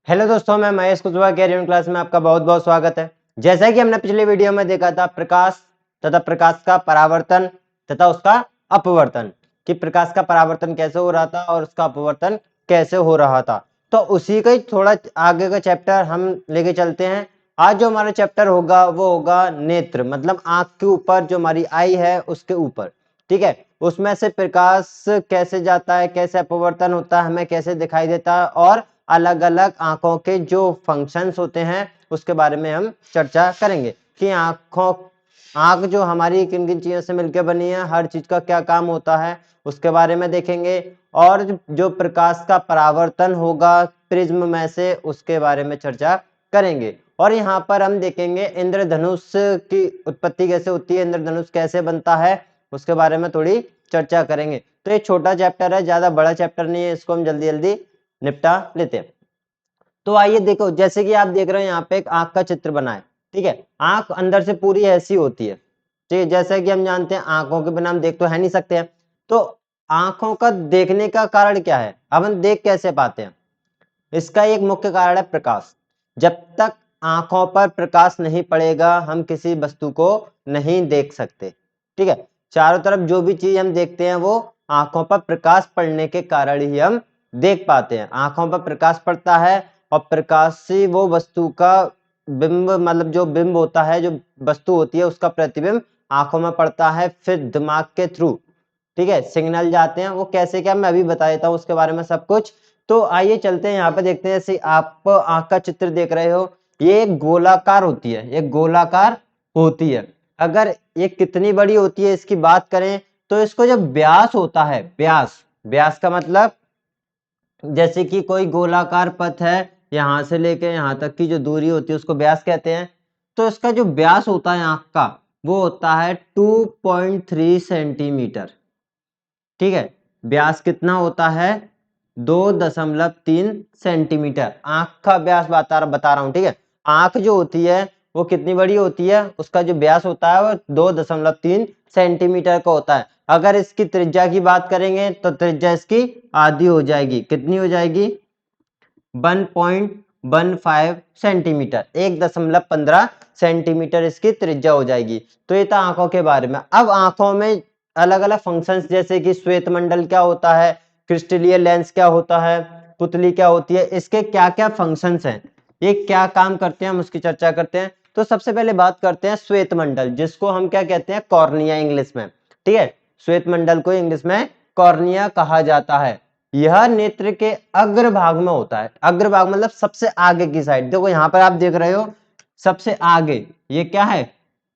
Hello दोस्तों, मैं Mahesh Kushwaha career class में आपका बहुत बहुत स्वागत है। जैसा कि हमने पिछले वीडियो में देखा था प्रकाश तथा प्रकाश का परावर्तन तथा उसका अपवर्तन, कि प्रकाश का परावर्तन कैसे हो रहा था और उसका अपवर्तन कैसे हो रहा था। तो उसी का ही थोड़ा आगे का चैप्टर हम लेके चलते हैं। आज जो हमारा चैप्टर होगा वो होगा नेत्र, मतलब आंख के ऊपर जो हमारी आई है उसके ऊपर। ठीक है, उसमें से प्रकाश कैसे जाता है, कैसे अपवर्तन होता है, हमें कैसे दिखाई देता है और अलग अलग आंखों के जो फंक्शंस होते हैं उसके बारे में हम चर्चा करेंगे कि आंख जो हमारी किन किन चीजों से मिलकर बनी है, हर चीज का क्या काम होता है उसके बारे में देखेंगे। और जो प्रकाश का परावर्तन होगा प्रिज्म में से उसके बारे में चर्चा करेंगे। और यहाँ पर हम देखेंगे इंद्रधनुष की उत्पत्ति कैसे होती है, इंद्रधनुष कैसे बनता है उसके बारे में थोड़ी चर्चा करेंगे। तो ये छोटा चैप्टर है, ज्यादा बड़ा चैप्टर नहीं है, इसको हम जल्दी जल्दी निपटा लेते हैं। तो आइए देखो, जैसे कि आप देख रहे हैं यहाँ पे एक आंख का चित्र बना है। ठीक है, आंख अंदर से पूरी ऐसी होती है। ठीक है, जैसे कि हम जानते हैं आंखों के बिना हम देख तो है नहीं सकते हैं। तो आंखों का देखने का कारण क्या है, अब हम देख कैसे पाते हैं? इसका एक मुख्य कारण है प्रकाश। जब तक आंखों पर प्रकाश नहीं पड़ेगा हम किसी वस्तु को नहीं देख सकते। ठीक है, चारों तरफ जो भी चीज हम देखते हैं वो आंखों पर प्रकाश पड़ने के कारण ही हम देख पाते हैं। आंखों पर प्रकाश पड़ता है और प्रकाश से वो वस्तु का बिंब, मतलब जो बिंब होता है, जो वस्तु होती है उसका प्रतिबिंब आंखों में पड़ता है, फिर दिमाग के थ्रू ठीक है सिग्नल जाते हैं। वो कैसे क्या मैं अभी बता देता हूँ उसके बारे में सब कुछ। तो आइए चलते हैं, यहाँ पे देखते हैं। जैसे आप आंख का चित्र देख रहे हो, ये एक गोलाकार होती है, एक गोलाकार होती है। अगर ये कितनी बड़ी होती है इसकी बात करें तो इसको जब व्यास होता है, व्यास, व्यास का मतलब जैसे कि कोई गोलाकार पथ है, यहां से लेके यहां तक की जो दूरी होती है उसको व्यास कहते हैं। तो इसका जो व्यास होता है आंख का वो होता है 2.3 सेंटीमीटर। ठीक है, व्यास कितना होता है? 2.3 सेंटीमीटर आंख का व्यास बता रहा हूं। ठीक है, आंख जो होती है वो कितनी बड़ी होती है, उसका जो व्यास होता है वो 2.3 सेंटीमीटर का होता है। अगर इसकी त्रिज्या की बात करेंगे तो त्रिज्या इसकी आधी हो जाएगी। कितनी हो जाएगी? 1.15 सेंटीमीटर, 1.15 सेंटीमीटर इसकी त्रिज्या हो जाएगी। तो ये था आंखों के बारे में। अब आंखों में अलग अलग फंक्शंस, जैसे कि श्वेत मंडल क्या होता है, क्रिस्टलीय लेंस क्या होता है, पुतली क्या होती है, इसके क्या क्या फंक्शंस हैं, ये क्या काम करते हैं, हम उसकी चर्चा करते हैं। तो सबसे पहले बात करते हैं श्वेत मंडल, जिसको हम क्या कहते हैं? कॉर्निया इंग्लिश में। ठीक है, श्वेत मंडल को इंग्लिश में कॉर्निया कहा जाता है। यह नेत्र के अग्रभाग में होता है। अग्रभाग मतलब सबसे आगे की साइड। देखो यहाँ पर आप देख रहे हो सबसे आगे, ये क्या है?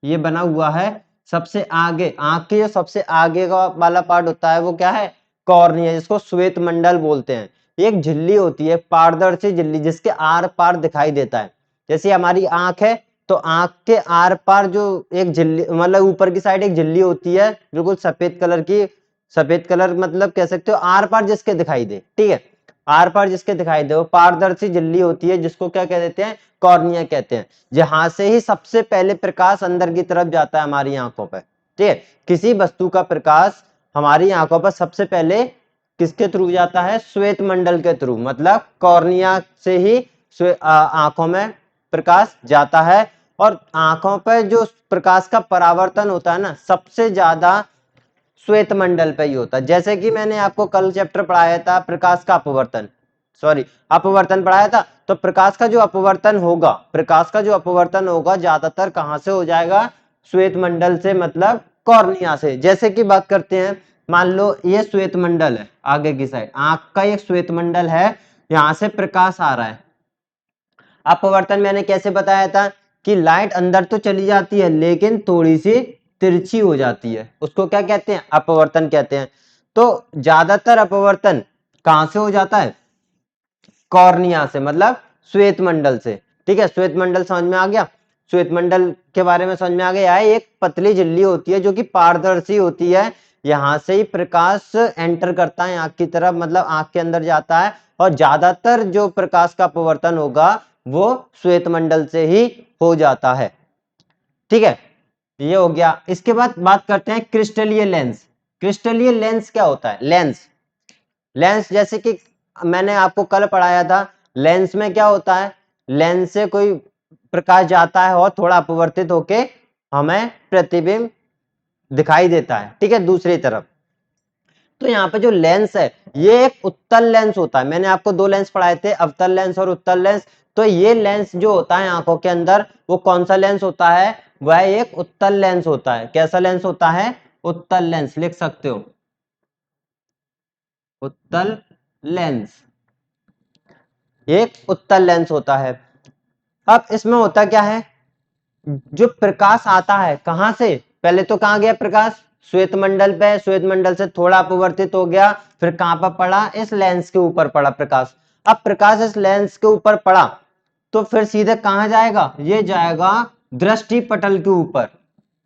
ये बना हुआ है सबसे आगे। आंख के जो सबसे आगे का वाला पार्ट होता है वो क्या है? कॉर्निया, जिसको श्वेत मंडल बोलते हैं। एक झिल्ली होती है, पारदर्शी झिल्ली, जिसके आर पार दिखाई देता है। जैसे हमारी आंख है तो आंख के आर पार जो एक झिल्ली, मतलब ऊपर की साइड एक झिल्ली होती है बिल्कुल सफेद कलर की। सफेद कलर मतलब कह सकते हो आर पार जिसके दिखाई दे। ठीक है, आर पार जिसके दिखाई दे वो पारदर्शी झिल्ली होती है, जिसको क्या कह देते हैं? कॉर्निया कहते हैं। जहां से ही सबसे पहले प्रकाश अंदर की तरफ जाता है हमारी आंखों पर। ठीक है, किसी वस्तु का प्रकाश हमारी आंखों पर सबसे पहले किसके थ्रू जाता है? श्वेत मंडल के थ्रू, मतलब कॉर्निया से ही आंखों में प्रकाश जाता है। और आंखों पर जो प्रकाश का परावर्तन होता है ना, सबसे ज्यादा श्वेत मंडल पे ही होता है। जैसे कि मैंने आपको कल चैप्टर पढ़ाया था प्रकाश का अपवर्तन, सॉरी अपवर्तन पढ़ाया था। तो प्रकाश का जो अपवर्तन होगा, प्रकाश का जो अपवर्तन होगा ज्यादातर कहां से हो जाएगा? श्वेत मंडल से, मतलब कॉर्निया से। जैसे कि बात करते हैं, मान लो ये श्वेत मंडल है, आगे की साइड आंख का एक श्वेत मंडल है, यहां से प्रकाश आ रहा है। अपवर्तन मैंने कैसे बताया था कि लाइट अंदर तो चली जाती है लेकिन थोड़ी सी तिरछी हो जाती है, उसको क्या कहते हैं? अपवर्तन कहते हैं। तो ज्यादातर अपवर्तन कहां से हो जाता है? कॉर्निया से, मतलब श्वेत मंडल से। ठीक है, श्वेत मंडल समझ में आ गया? श्वेत मंडल के बारे में समझ में आ गया है। एक पतली झिल्ली होती है जो कि पारदर्शी होती है, यहां से ही प्रकाश एंटर करता है आंख की तरफ, मतलब आंख के अंदर जाता है। और ज्यादातर जो प्रकाश का अपवर्तन होगा वो श्वेत मंडल से ही हो जाता है। ठीक है, ये हो गया। इसके बाद बात करते हैं क्रिस्टलीय लेंस। क्रिस्टलीय लेंस क्या होता है? लेंस, लेंस जैसे कि मैंने आपको कल पढ़ाया था लेंस में क्या होता है, लेंस से कोई प्रकाश जाता है और थोड़ा अपवर्तित होके हमें प्रतिबिंब दिखाई देता है, ठीक है, दूसरी तरफ। तो यहाँ पे जो लेंस है ये एक उत्तल लेंस होता है। मैंने आपको दो लेंस पढ़ाए थे, अवतल लेंस और उत्तल लेंस। तो ये लेंस जो होता है आंखों के अंदर, वो कौन सा लेंस होता है, वह एक उत्तल लेंस होता है। कैसा लेंस होता है, उत्तल लेंस, लिख सकते हो, उत्तल लेंस, एक उत्तल लेंस होता है। अब इसमें होता क्या है, जो प्रकाश आता है कहां से, पहले तो कहां गया प्रकाश, श्वेत मंडल पे, श्वेत मंडल से थोड़ा अपवर्तित हो गया, फिर कहां पर पड़ा, इस लेंस के ऊपर पड़ा प्रकाश। अब प्रकाश इस लेंस के ऊपर पड़ा तो फिर सीधे कहां जाएगा, ये जाएगा दृष्टि पटल के ऊपर,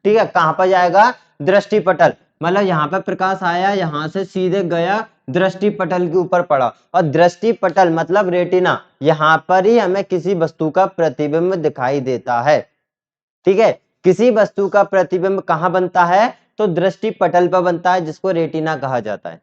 ठीक है, कहां पर जाएगा, दृष्टि पटल, मतलब यहाँ पर प्रकाश आया, यहां से सीधे गया दृष्टि पटल के ऊपर पड़ा, और दृष्टि पटल मतलब रेटिना, यहाँ पर ही हमें किसी वस्तु का प्रतिबिंब दिखाई देता है, ठीक है। किसी वस्तु का प्रतिबिंब कहां बनता है, तो दृष्टि पटल पर बनता है, जिसको रेटिना कहा जाता है।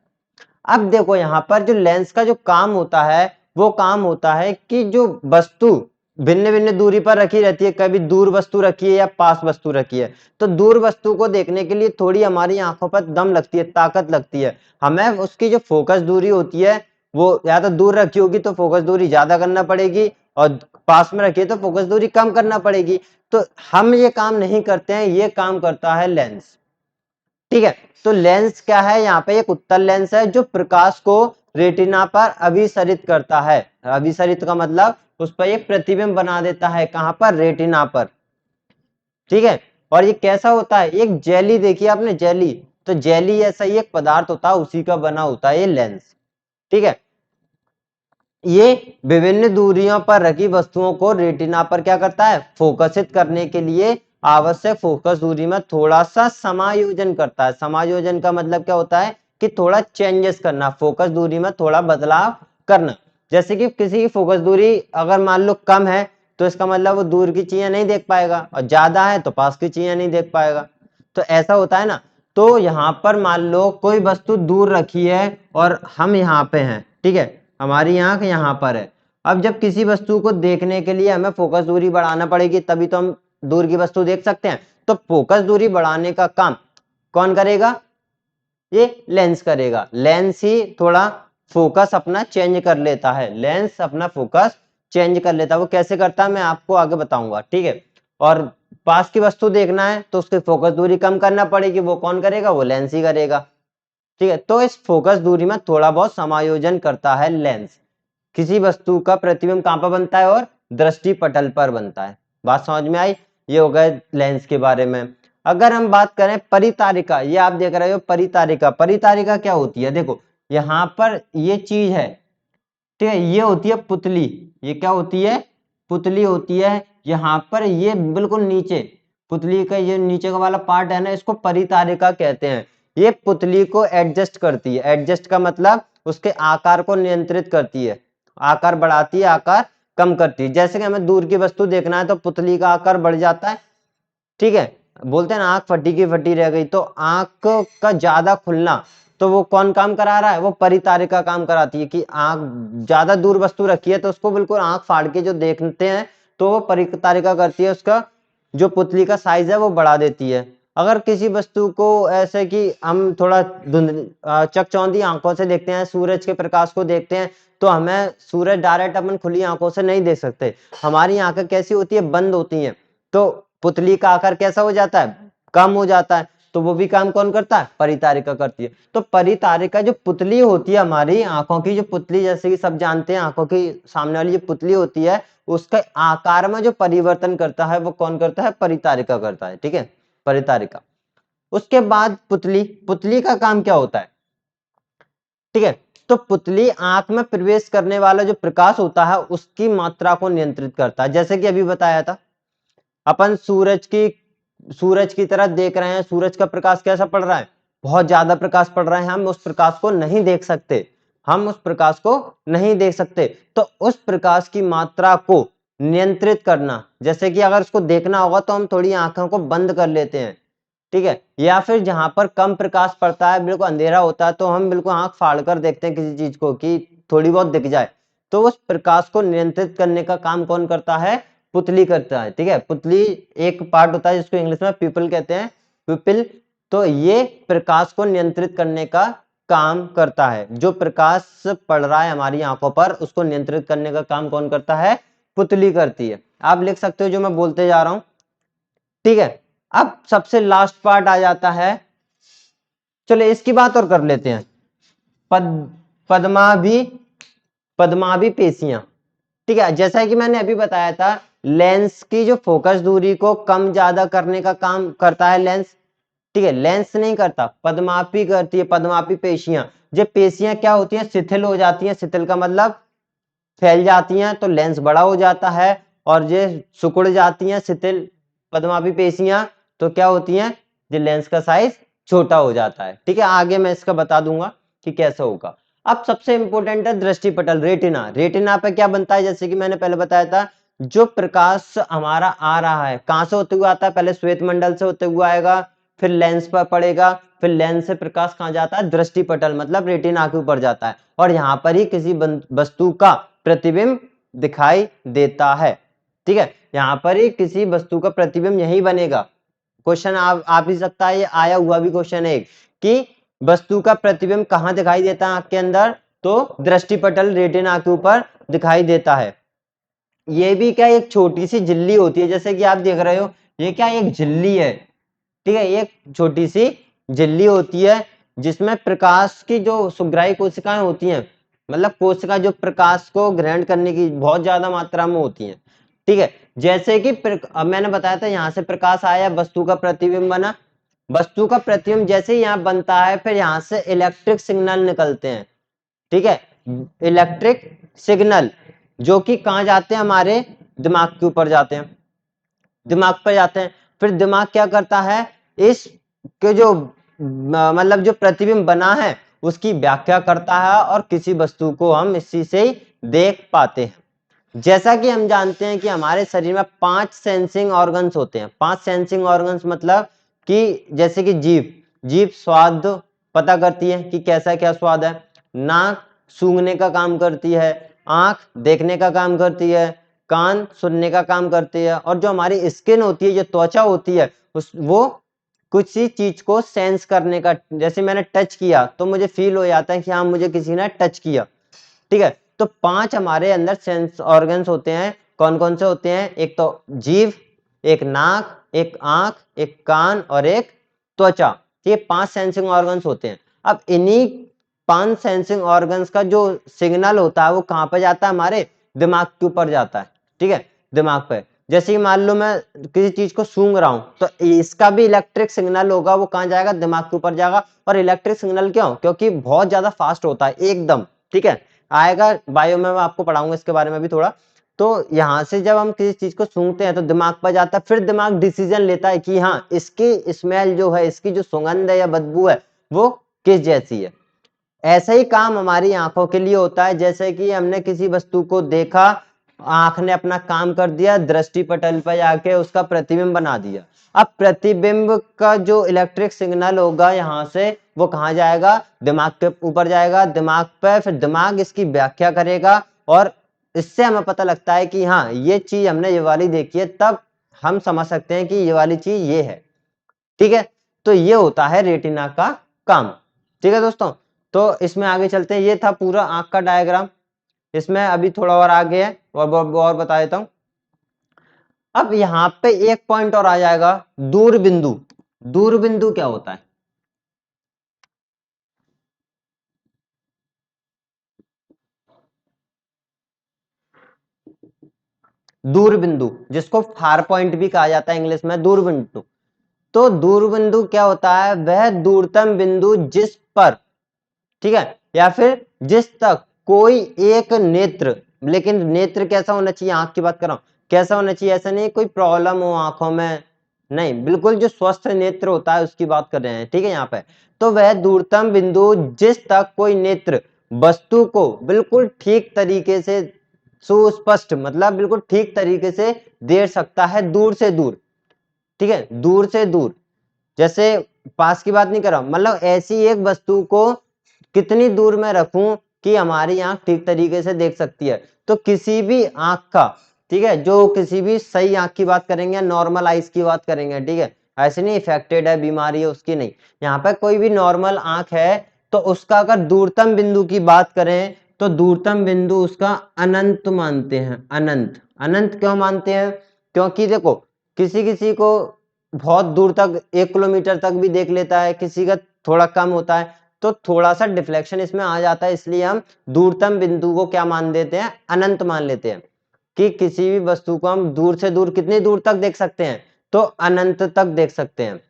अब देखो यहाँ पर जो लेंस का जो काम होता है, वो काम होता है कि जो वस्तु भिन्न भिन्न दूरी पर रखी रहती है, कभी दूर वस्तु रखी है या पास वस्तु रखी है, तो दूर वस्तु को देखने के लिए थोड़ी हमारी आंखों पर दम लगती है, ताकत लगती है, हमें उसकी जो फोकस दूरी होती है वो या तो दूर रखी होगी तो फोकस दूरी ज्यादा करना पड़ेगी, और पास में रखी है तो फोकस दूरी कम करना पड़ेगी। तो हम ये काम नहीं करते हैं, ये काम करता है लेंस, ठीक है। तो लेंस क्या है, यहाँ पे एक उत्तल लेंस है जो प्रकाश को रेटिना पर अभिसरित करता है। अभिसरित का मतलब उस पर एक प्रतिबिंब बना देता है, कहां पर, रेटिना पर, ठीक है। और ये कैसा होता है, एक जेली देखी आपने, जेली, तो जेली ऐसा ही एक पदार्थ होता है, उसी का बना होता है ये लेंस, ठीक है। ये विभिन्न दूरियों पर रखी वस्तुओं को रेटिना पर क्या करता है, फोकसित करने के लिए आवश्यक फोकस दूरी में थोड़ा सा समायोजन करता है। समायोजन का मतलब क्या होता है कि थोड़ा चेंजेस करना, फोकस दूरी में थोड़ा बदलाव करना। जैसे कि किसी की फोकस दूरी अगर मान लो कम है, तो इसका मतलब वो दूर की चीजें नहीं देख पाएगा, और ज्यादा है तो पास की चीजें नहीं देख पाएगा। तो ऐसा होता है ना। तो यहाँ पर मान लो कोई वस्तु दूर रखी है और हम यहाँ पे हैं, ठीक है, हमारी आंख यहाँ पर है। अब जब किसी वस्तु को देखने के लिए हमें फोकस दूरी बढ़ाना पड़ेगी, तभी तो हम दूर की वस्तु देख सकते हैं। तो फोकस दूरी बढ़ाने का काम कौन करेगा, ये लेंस करेगा। लेंस ही थोड़ा फोकस अपना चेंज कर लेता है, लेंस अपना फोकस चेंज कर लेता है। वो कैसे करता है मैं आपको आगे बताऊंगा, ठीक है। और पास की वस्तु देखना है तो उसकी फोकस दूरी कम करना पड़ेगी, वो कौन करेगा, वो लेंस ही करेगा, ठीक है। तो इस फोकस दूरी में थोड़ा बहुत समायोजन करता है लेंस। किसी वस्तु का प्रतिबिंब कहां पर बनता है, और दृष्टि पटल पर बनता है। बात समझ में आई, ये हो गए लेंस के बारे में। अगर हम बात करें परितारिका, ये आप देख रहे हो परितारिका, परितारिका क्या होती है, देखो यहाँ पर ये चीज है, ठीक है, ये होती है पुतली, ये क्या होती है, पुतली होती है। यहाँ पर ये बिल्कुल नीचे, पुतली का ये नीचे का वाला पार्ट है ना, इसको परितारिका कहते हैं। ये पुतली को एडजस्ट करती है, एडजस्ट का मतलब उसके आकार को नियंत्रित करती है, आकार बढ़ाती है, आकार कम करती है। जैसे कि हमें दूर की वस्तु देखना है तो पुतली का आकार बढ़ जाता है, ठीक है। बोलते हैं ना आंख फटी की फटी रह गई, तो आंख का ज्यादा खुलना, तो वो कौन काम करा रहा है, वो परितारिका काम कराती है कि आंख ज्यादा दूर वस्तु रखी है तो उसको बिल्कुल आंख फाड़ के जो देखते हैं, तो वो परितारिका करती है, उसका जो पुतली का साइज है वो बढ़ा देती है। अगर किसी वस्तु को ऐसे कि हम थोड़ा चकचौंधी आंखों से देखते हैं, सूरज के प्रकाश को देखते हैं, तो हमें सूरज डायरेक्ट अपन खुली आंखों से नहीं देख सकते, हमारी आंखें कैसी होती है, बंद होती हैं। तो पुतली का आकार कैसा हो जाता है, कम हो जाता है। तो वो भी काम कौन करता है, परितारिका करती है। तो परितारिका जो पुतली होती है, हमारी आंखों की जो पुतली, जैसे कि सब जानते हैं आंखों की सामने वाली जो पुतली होती है, उसके आकार में जो परिवर्तन करता है वो कौन करता है, परितारिका करता है, ठीक है, परितारिका। उसके बाद पुतली, पुतली का काम क्या होता है, ठीक है। तो पुतली आंख में प्रवेश करने वाला जो प्रकाश होता है उसकी मात्रा को नियंत्रित करता है। जैसे कि अभी बताया था, अपन सूरज की तरफ देख रहे हैं, सूरज का प्रकाश कैसा पड़ रहा है, बहुत ज्यादा प्रकाश पड़ रहा है, हम उस प्रकाश को नहीं देख सकते, हम उस प्रकाश को नहीं देख सकते। तो उस प्रकाश की मात्रा को नियंत्रित करना, जैसे कि अगर उसको देखना होगा तो हम थोड़ी आंखों को बंद कर लेते हैं, ठीक है, या फिर जहां पर कम प्रकाश पड़ता है, बिल्कुल अंधेरा होता है, तो हम बिल्कुल आंख फाड़ कर देखते हैं किसी चीज को कि थोड़ी बहुत दिख जाए। तो उस प्रकाश को नियंत्रित करने का काम कौन करता है? पुतली करता है। ठीक है, पुतली एक पार्ट होता है जिसको इंग्लिश में पिपल कहते हैं, पिपिल। तो ये प्रकाश को नियंत्रित करने का काम करता है। जो प्रकाश पड़ रहा है हमारी आंखों पर, उसको नियंत्रित करने का काम कौन करता है? पुतली करती है। आप लिख सकते हो जो मैं बोलते जा रहा हूं। ठीक है, अब सबसे लास्ट पार्ट आ जाता है, चलो इसकी बात और कर लेते हैं। पद्माभि पद्माभि पेशियां। ठीक है, जैसा कि मैंने अभी बताया था, लेंस की जो फोकस दूरी को कम ज्यादा करने का काम करता है लेंस। ठीक है, लेंस नहीं करता, पद्मापी करती है, पद्मापी पेशियां। जो पेशियां क्या होती हैं? शिथिल हो जाती हैं। शिथिल का मतलब फैल जाती हैं, तो लेंस बड़ा हो जाता है। और ये सिकुड़ जाती हैं शिथिल पद्मापी पेशियां, तो क्या होती हैं? ये लेंस का साइज छोटा हो जाता है। ठीक है, आगे मैं इसका बता दूंगा कि कैसे होगा। अब सबसे इंपॉर्टेंट है दृष्टिपटल, रेटिना। रेटिना पे क्या बनता है? जैसे कि मैंने पहले बताया था, जो प्रकाश हमारा आ रहा है कहां से होते हुए आता है? पहले श्वेत मंडल से होते हुए आएगा, फिर लेंस पर पड़ेगा, फिर लेंस से प्रकाश कहां जाता है? दृष्टिपटल मतलब रेटिना के ऊपर जाता है, और यहां पर ही किसी वस्तु का प्रतिबिंब दिखाई देता है। ठीक है, यहां पर ही किसी वस्तु का प्रतिबिंब यही बनेगा। क्वेश्चन आ भी सकता है, ये आया हुआ भी क्वेश्चन है कि वस्तु का प्रतिबिंब कहां दिखाई देता है आंख के अंदर? तो दृष्टिपटल रेटिना के ऊपर दिखाई देता है। ये भी क्या एक छोटी सी झिल्ली होती है, जैसे कि आप देख रहे हो, ये क्या एक झिल्ली है। ठीक है, एक छोटी सी झिल्ली होती है जिसमें प्रकाश की जो सुग्राही कोशिकाएं होती हैं, मतलब कोशिका जो प्रकाश को ग्रहण करने की बहुत ज्यादा मात्रा में होती हैं। ठीक है, जैसे कि अब मैंने बताया था यहां से प्रकाश आया, वस्तु का प्रतिबिंब बना। वस्तु का प्रतिबिंब जैसे ही यहाँ बनता है, फिर यहाँ से इलेक्ट्रिक सिग्नल निकलते हैं। ठीक है, इलेक्ट्रिक सिग्नल जो कि कहाँ जाते हैं? हमारे दिमाग के ऊपर जाते हैं, दिमाग पर जाते हैं। फिर दिमाग क्या करता है? इस के जो मतलब जो प्रतिबिंब बना है उसकी व्याख्या करता है, और किसी वस्तु को हम इसी से ही देख पाते हैं। जैसा कि हम जानते हैं कि हमारे शरीर में 5 सेंसिंग ऑर्गन्स होते हैं। 5 सेंसिंग ऑर्गन्स मतलब कि जैसे कि जीभ, जीभ स्वाद पता करती है कि कैसा क्या स्वाद है। नाक सूंघने का काम करती है। आंख देखने का काम करती है। कान सुनने का काम करती है। और जो हमारी स्किन होती है, जो त्वचा होती है, वो कुछ सी चीज को सेंस करने का, जैसे मैंने टच किया तो मुझे फील हो जाता है कि हाँ मुझे किसी ने टच किया। ठीक है, तो 5 हमारे अंदर सेंस ऑर्गन्स होते हैं। कौन कौन से होते हैं? एक तो जीभ, एक नाक, एक आंख, एक कान और एक त्वचा। ये 5 सेंसिंग ऑर्गन्स होते हैं। अब इन्हीं 5 सेंसिंग ऑर्गन्स का जो सिग्नल होता है वो कहाँ पर जाता है? हमारे दिमाग के ऊपर जाता है। ठीक है, दिमाग पे। जैसे कि मान लो मैं किसी चीज को सूंघ रहा हूं, तो इसका भी इलेक्ट्रिक सिग्नल होगा, वो कहाँ जाएगा? दिमाग के ऊपर जाएगा। और इलेक्ट्रिक सिग्नल क्यों? क्योंकि बहुत ज्यादा फास्ट होता है एकदम। ठीक है, आएगा बायो में, मैं आपको पढ़ाऊंगा इसके बारे में भी थोड़ा। तो यहां से जब हम किसी चीज को सूंघते हैं तो दिमाग पर जाता है, फिर दिमाग डिसीजन लेता है कि हाँ इसकी स्मेल जो है, इसकी जो सुगंध है या बदबू है, वो किस जैसी है। ऐसा ही काम हमारी आंखों के लिए होता है। जैसे कि हमने किसी वस्तु को देखा, आंख ने अपना काम कर दिया, दृष्टि पटल पर जाके उसका प्रतिबिंब बना दिया। अब प्रतिबिंब का जो इलेक्ट्रिक सिग्नल होगा यहाँ से, वो कहाँ जाएगा? दिमाग के ऊपर जाएगा, दिमाग पे, फिर दिमाग इसकी व्याख्या करेगा, और इससे हमें पता लगता है कि हाँ ये चीज हमने ये वाली देखी है, तब हम समझ सकते हैं कि ये वाली चीज ये है। ठीक है, तो ये होता है रेटिना का काम। ठीक है दोस्तों, तो इसमें आगे चलते हैं। ये था पूरा आंख का डायग्राम। इसमें अभी थोड़ा और आगे है, और बता देता हूं। अब यहाँ पे एक पॉइंट और आ जाएगा, दूर बिंदु। दूर बिंदु क्या होता है? दूर बिंदु, जिसको फार पॉइंट भी कहा जाता है इंग्लिश में, दूर बिंदु। तो दूर बिंदु क्या होता है? वह दूरतम बिंदु जिस पर, ठीक है, या फिर जिस तक कोई एक नेत्र, लेकिन नेत्र कैसा होना चाहिए? आंख की बात कर रहा हूं, कैसा होना चाहिए? ऐसा नहीं कोई प्रॉब्लम हो आंखों में, नहीं, बिल्कुल जो स्वस्थ नेत्र होता है उसकी बात कर रहे हैं। ठीक है, यहाँ पे तो वह दूरतम बिंदु जिस तक कोई नेत्र वस्तु को बिल्कुल ठीक तरीके से, सुस्पष्ट मतलब बिल्कुल ठीक तरीके से देख सकता है, दूर से दूर। ठीक है, दूर से दूर, जैसे पास की बात नहीं कर रहा, मतलब ऐसी एक वस्तु को कितनी दूर में रखूं कि हमारी आंख ठीक तरीके से देख सकती है। तो किसी भी आंख का, ठीक है, जो किसी भी सही आंख की बात करेंगे, नॉर्मल आइज की बात करेंगे, ठीक है, ऐसे नहीं इफेक्टेड है, बीमारी है, उसकी नहीं, यहाँ पर कोई भी नॉर्मल आंख है तो उसका अगर दूरतम बिंदु की बात करें तो दूरतम बिंदु उसका अनंत मानते हैं। अनंत, अनंत क्यों मानते हैं? क्योंकि देखो किसी किसी को बहुत दूर तक 1 किलोमीटर तक भी देख लेता है, किसी का थोड़ा कम होता है, तो थोड़ा सा डिफ्लेक्शन इसमें आ जाता है, इसलिए हम दूरतम बिंदु को क्या मान देते हैं? अनंत मान लेते हैं कि किसी भी वस्तु को हम दूर से दूर कितनी दूर तक देख सकते हैं? तो अनंत तक देख सकते हैं,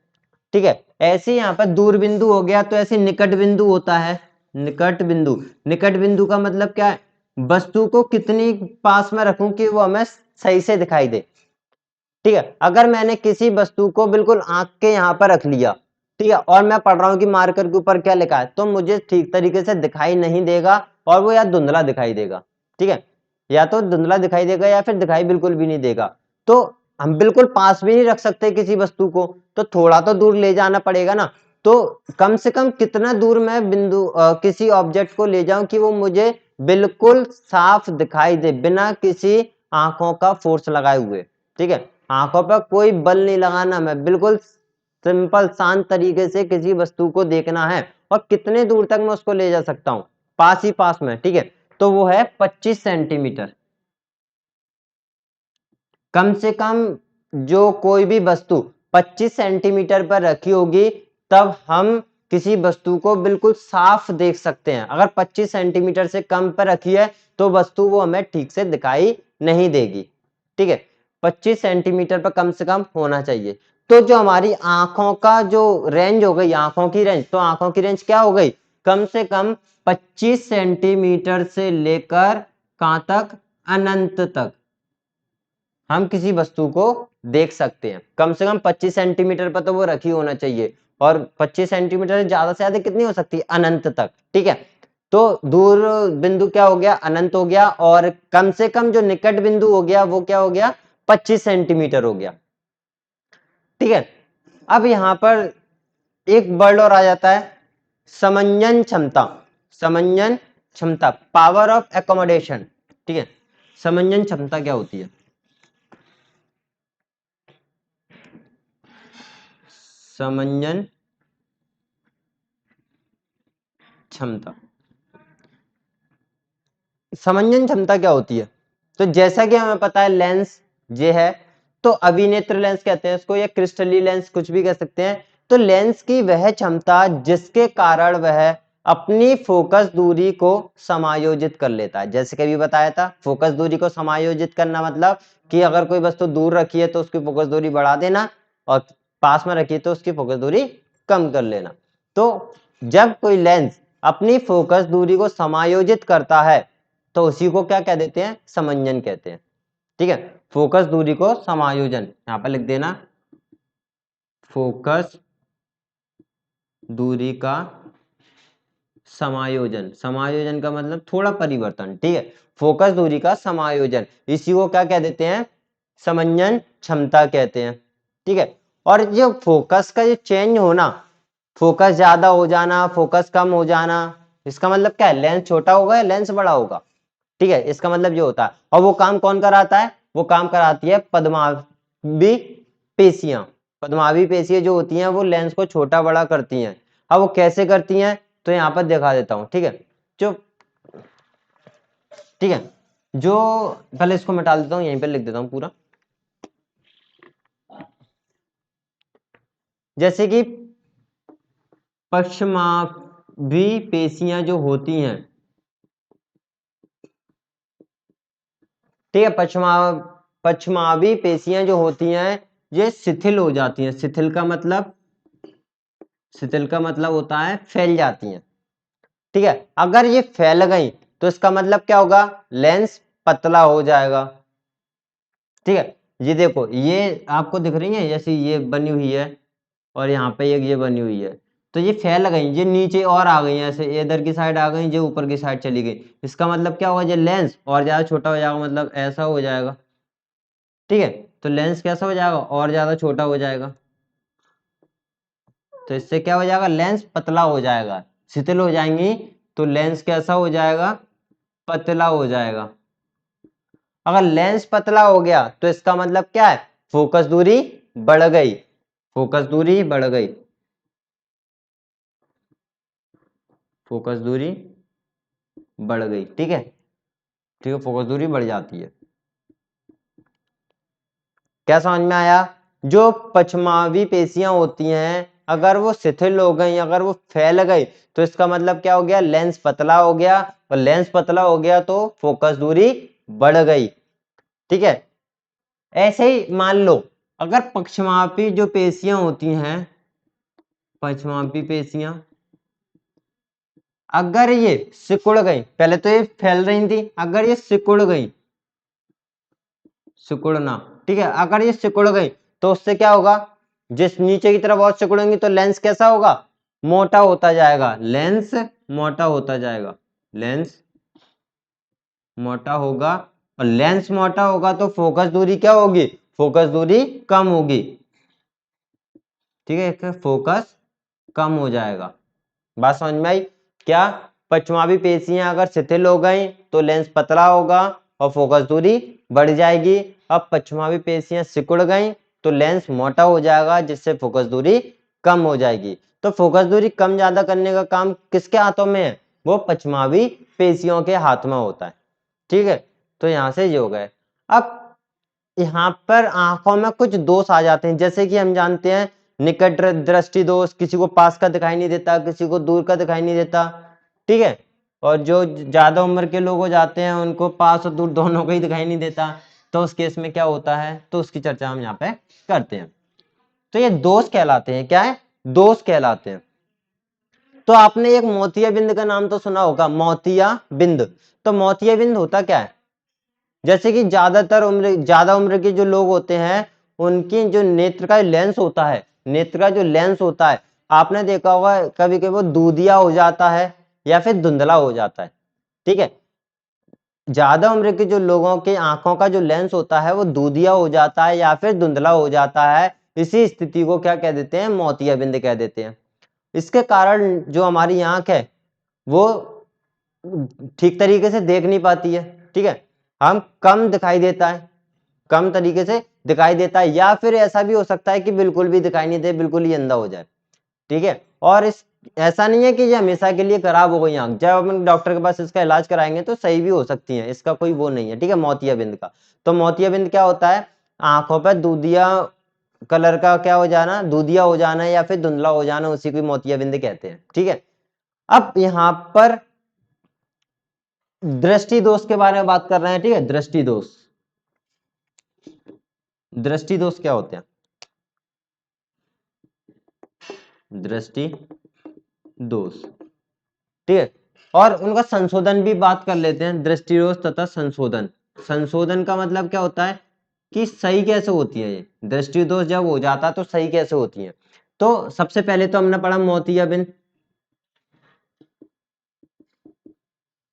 ठीक है। ऐसे यहाँ पर दूर बिंदु हो गया, तो ऐसे निकट बिंदु होता है। निकट बिंदु, निकट बिंदु का मतलब क्या है? वस्तु को कितनी पास में रखूं कि वो हमें सही से दिखाई दे, ठीक है। अगर मैंने किसी वस्तु को बिल्कुल आंख के यहाँ पर रख लिया, ठीक है, और मैं पढ़ रहा हूँ कि मार्कर के ऊपर क्या लिखा है, तो मुझे ठीक तरीके से दिखाई नहीं देगा और वो या धुंधला दिखाई देगा, ठीक है, या तो धुंधला दिखाई देगा या फिर दिखाई बिल्कुल भी नहीं देगा। तो हम बिल्कुल पास भी नहीं रख सकते किसी वस्तु को, तो थोड़ा तो दूर ले जाना पड़ेगा ना। तो कम से कम कितना दूर मैं बिंदु किसी ऑब्जेक्ट को ले जाऊं कि वो मुझे बिल्कुल साफ दिखाई दे, बिना किसी आंखों का फोर्स लगाए हुए, ठीक है। आंखों पर कोई बल नहीं लगाना, मैं बिल्कुल सिंपल शांत तरीके से किसी वस्तु को देखना है, और कितने दूर तक मैं उसको ले जा सकता हूं? पास ही पास में, ठीक है। तो वो है 25 सेंटीमीटर। कम से कम जो कोई भी वस्तु 25 सेंटीमीटर पर रखी होगी, तब हम किसी वस्तु को बिल्कुल साफ देख सकते हैं। अगर 25 सेंटीमीटर से कम पर रखी है तो वस्तु वो हमें ठीक से दिखाई नहीं देगी, ठीक है। 25 सेंटीमीटर पर कम से कम होना चाहिए। तो जो हमारी आंखों का जो रेंज हो गई, आंखों की रेंज, तो आंखों की रेंज क्या हो गई? कम से कम 25 सेंटीमीटर से लेकर कहां तक? अनंत तक हम किसी वस्तु को देख सकते हैं। कम से कम 25 सेंटीमीटर पर तो वो रखी होना चाहिए, और 25 सेंटीमीटर से ज्यादा कितनी हो सकती है? अनंत तक, ठीक है। तो दूर बिंदु क्या हो गया? अनंत हो गया, और कम से कम जो निकट बिंदु हो गया वो क्या हो गया? 25 सेंटीमीटर हो गया, ठीक है। अब यहां पर एक वर्ड और आ जाता है, समंजन क्षमता। समंजन क्षमता, पावर ऑफ एकोमोडेशन, ठीक है। समंजन क्षमता क्या होती है? समंजन क्षमता, समंजन क्षमता क्या होती है? तो जैसा कि हमें पता है लेंस ये है, तो अभिनेत्र लेंस कहते हैं इसको, या क्रिस्टली लेंस कुछ भी कह सकते हैं। तो लेंस की वह क्षमता जिसके कारण वह अपनी फोकस दूरी को समायोजित कर लेता है। जैसे कि अभी बताया था, फोकस दूरी को समायोजित करना मतलब कि अगर कोई वस्तु दूर रखी है तो उसकी फोकस दूरी बढ़ा देना, और पास में रखी है तो उसकी फोकस दूरी कम कर लेना। तो जब कोई लेंस अपनी फोकस दूरी को समायोजित करता है तो उसी को क्या कह देते हैं? समंजन कहते हैं, ठीक है। फोकस दूरी को समायोजन, यहां पर लिख देना, फोकस दूरी का समायोजन। समायोजन का मतलब थोड़ा परिवर्तन, ठीक है। फोकस दूरी का समायोजन, इसी को क्या कह देते हैं? समंजन क्षमता कहते हैं, ठीक है। और ये फोकस का जो चेंज होना, फोकस ज्यादा हो जाना, फोकस कम हो जाना, इसका मतलब क्या है? लेंस छोटा होगा या लेंस बड़ा होगा, ठीक है, इसका मतलब ये होता है। और वो काम कौन कराता है? वो काम कराती है पद्मावी पेशियां। पद्मावी पेशियां जो होती हैं वो लेंस को छोटा बड़ा करती हैं। अब वो कैसे करती हैं? तो यहाँ पर दिखा देता हूँ, ठीक है। जो, ठीक है, जो, पहले इसको मिटा देता हूँ, यहीं पर लिख देता हूँ पूरा। जैसे कि पश्चमाभी पेशियां जो होती हैं, ठीक है, पश्चमावी पेशियां जो होती हैं ये शिथिल हो जाती हैं। शिथिल का मतलब होता है फैल जाती हैं, ठीक है। अगर ये फैल गई तो इसका मतलब क्या होगा? लेंस पतला हो जाएगा, ठीक है। ये देखो, ये आपको दिख रही है, जैसे ये बनी हुई है और यहाँ पे एक ये बनी हुई है, तो ये फैल गई, ये नीचे और आ गई, ऐसे ये इधर की साइड आ गई, ये ऊपर की साइड चली गई। इसका मतलब क्या होगा? ये लेंस और ज्यादा छोटा हो जाएगा, मतलब ऐसा हो जाएगा, ठीक है। तो लेंस कैसा हो जाएगा? और ज्यादा छोटा हो जाएगा। तो इससे क्या हो जाएगा? लेंस पतला हो जाएगा, शिथिल हो जाएंगी तो लेंस कैसा हो जाएगा, पतला हो जाएगा। अगर लेंस पतला हो गया तो इसका मतलब क्या है, फोकस दूरी बढ़ गई, फोकस दूरी बढ़ गई, फोकस दूरी बढ़ गई। ठीक है, ठीक है, फोकस दूरी बढ़ जाती है। क्या समझ में आया? जो पछमावी पेशियां होती हैं अगर वो शिथिल हो गई, अगर वो फैल गई, तो इसका मतलब क्या हो गया, लेंस पतला हो गया, और लेंस पतला हो गया तो फोकस दूरी बढ़ गई। ठीक है, ऐसे ही मान लो अगर पक्षमापी जो पेशियां होती हैं, पक्षमापी पेशियां अगर ये सिकुड़ गई, पहले तो ये फैल रही थी, अगर ये सिकुड़ गई, सिकुड़ना, ठीक है, अगर ये सिकुड़ गई तो उससे क्या होगा, जिस नीचे की तरफ और सिकुड़ेंगी तो लेंस कैसा होगा, मोटा होता जाएगा, लेंस मोटा होता जाएगा, लेंस मोटा होगा, और लेंस मोटा होगा तो फोकस दूरी क्या होगी, फोकस दूरी कम होगी। ठीक है, फोकस कम हो जाएगा। बात समझ में आई? क्या पछमावी पेशियां अगर शिथिल हो गई तो लेंस पतला होगा और फोकस दूरी बढ़ जाएगी। अब पछमावी पेशियां सिकुड़ गई तो लेंस मोटा हो जाएगा जिससे फोकस दूरी कम हो जाएगी। तो फोकस दूरी कम ज्यादा करने का काम किसके हाथों में है, वो पछमावी पेशियों के हाथ में होता है। ठीक है, तो यहां से ये हो गए। अब यहाँ पर आंखों में कुछ दोष आ जाते हैं, जैसे कि हम जानते हैं निकट दृष्टि दोष, किसी को पास का दिखाई नहीं देता, किसी को दूर का दिखाई नहीं देता। ठीक है, और जो ज्यादा उम्र के लोग हो जाते हैं उनको पास और दूर दोनों का ही दिखाई नहीं देता, तो उस केस में क्या होता है, तो उसकी चर्चा हम यहाँ पे करते हैं। तो ये दोष कहलाते हैं, क्या है, दोष कहलाते हैं। तो आपने एक मोतिया बिंद का नाम तो सुना होगा, मोतिया बिंद। तो मोतिया बिंद होता क्या है, जैसे कि ज्यादा उम्र के जो लोग होते हैं उनकी जो नेत्र का लेंस होता है, नेत्र का जो लेंस होता है, आपने देखा होगा कभी कभी वो दूधिया हो जाता है या फिर धुंधला हो जाता है। ठीक है, ज्यादा उम्र के जो लोगों के आंखों का जो लेंस होता है वो दूधिया हो जाता है या फिर धुंधला हो जाता है, इसी स्थिति को क्या कह देते हैं, मोतियाबिंद कह देते हैं। इसके कारण जो हमारी आंख है वो ठीक तरीके से देख नहीं पाती है। ठीक है, हम कम दिखाई देता है, कम तरीके से दिखाई देता है, या फिर ऐसा भी हो सकता है कि बिल्कुल भी दिखाई नहीं दे, बिल्कुल ही अंधा हो जाए। ठीक है, और इस ऐसा नहीं है कि ये हमेशा के लिए खराब हो गई आंख, जब अपन डॉक्टर के पास इसका इलाज कराएंगे तो सही भी हो सकती है, इसका कोई वो नहीं है। ठीक है, मोतियाबिंद का, तो मोतियाबिंद क्या होता है, आंखों पर दूधिया कलर का क्या हो जाना, दूधिया हो जाना या फिर धुंधला हो जाना, उसी को मोतियाबिंद कहते हैं। ठीक है, अब यहाँ पर दृष्टि दोष के बारे में बात कर रहे हैं। ठीक है, दृष्टि दोष, दृष्टि दोष क्या होते हैं, दृष्टि दोष। ठीक है, और उनका संशोधन भी बात कर लेते हैं, दृष्टि दोष तथा संशोधन। संशोधन का मतलब क्या होता है कि सही कैसे होती है ये दृष्टि दोष, जब हो जाता है तो सही कैसे होती है। तो सबसे पहले तो हमने पढ़ा मोतियाबिंद,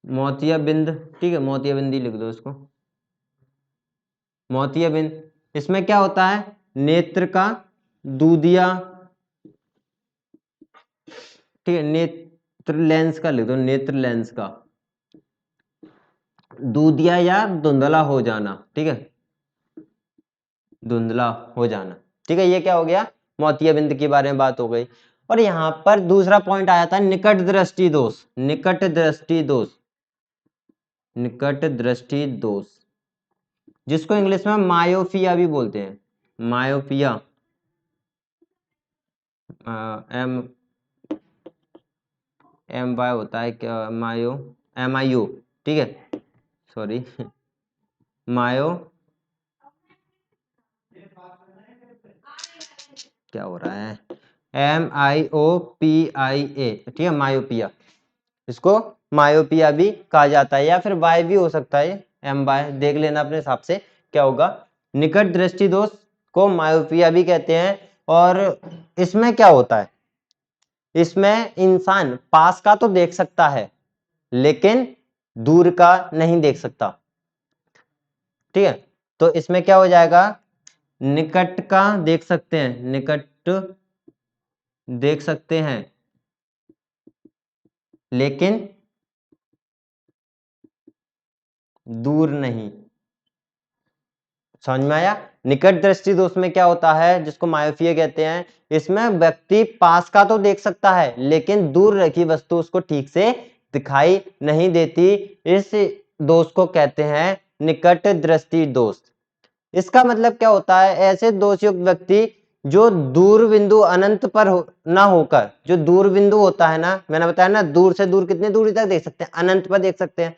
मोतियाबिंद। ठीक है, मोतियाबिंद ही लिख दो इसको, मोतियाबिंद। इसमें क्या होता है, नेत्र का दूधिया, ठीक है, नेत्र लेंस का लिख दो, नेत्र लेंस का दूधिया या धुंधला हो जाना। ठीक है, धुंधला हो जाना। ठीक है, ये क्या हो गया, मोतियाबिंद के बारे में बात हो गई। और यहां पर दूसरा पॉइंट आया था निकट दृष्टि दोष, निकट दृष्टि दोष, निकट दृष्टि दोष, जिसको इंग्लिश में मायोपिया भी बोलते हैं, मायोपिया, एम एम वाई होता है क्या, मायो, एम आई ओ। ठीक है, सॉरी, मायो, क्या हो रहा है, MIOPIA। ठीक है, मायोपिया, इसको मायोपिया भी कहा जाता है, या फिर वाई भी हो सकता है, एम वाई देख लेना अपने हिसाब से क्या होगा। निकट दृष्टि दोष को मायोपिया भी कहते हैं। और इसमें क्या होता है, इसमें इंसान पास का तो देख सकता है लेकिन दूर का नहीं देख सकता। ठीक है, तो इसमें क्या हो जाएगा, निकट का देख सकते हैं, निकट देख सकते हैं लेकिन दूर नहीं। समझ में आया? निकट दृष्टि दोष में क्या होता है, जिसको मायोपिया कहते हैं, इसमें व्यक्ति पास का तो देख सकता है लेकिन दूर रखी वस्तु उसको ठीक से दिखाई नहीं देती। इस दोष को कहते हैं निकट दृष्टि दोष। इसका मतलब क्या होता है, ऐसे दोषयुक्त व्यक्ति जो दूर बिंदु अनंत पर ना होकर, जो दूर बिंदु होता है ना, मैंने बताया ना दूर से दूर कितनी दूरी तक देख सकते हैं, अनंत पर देख सकते हैं।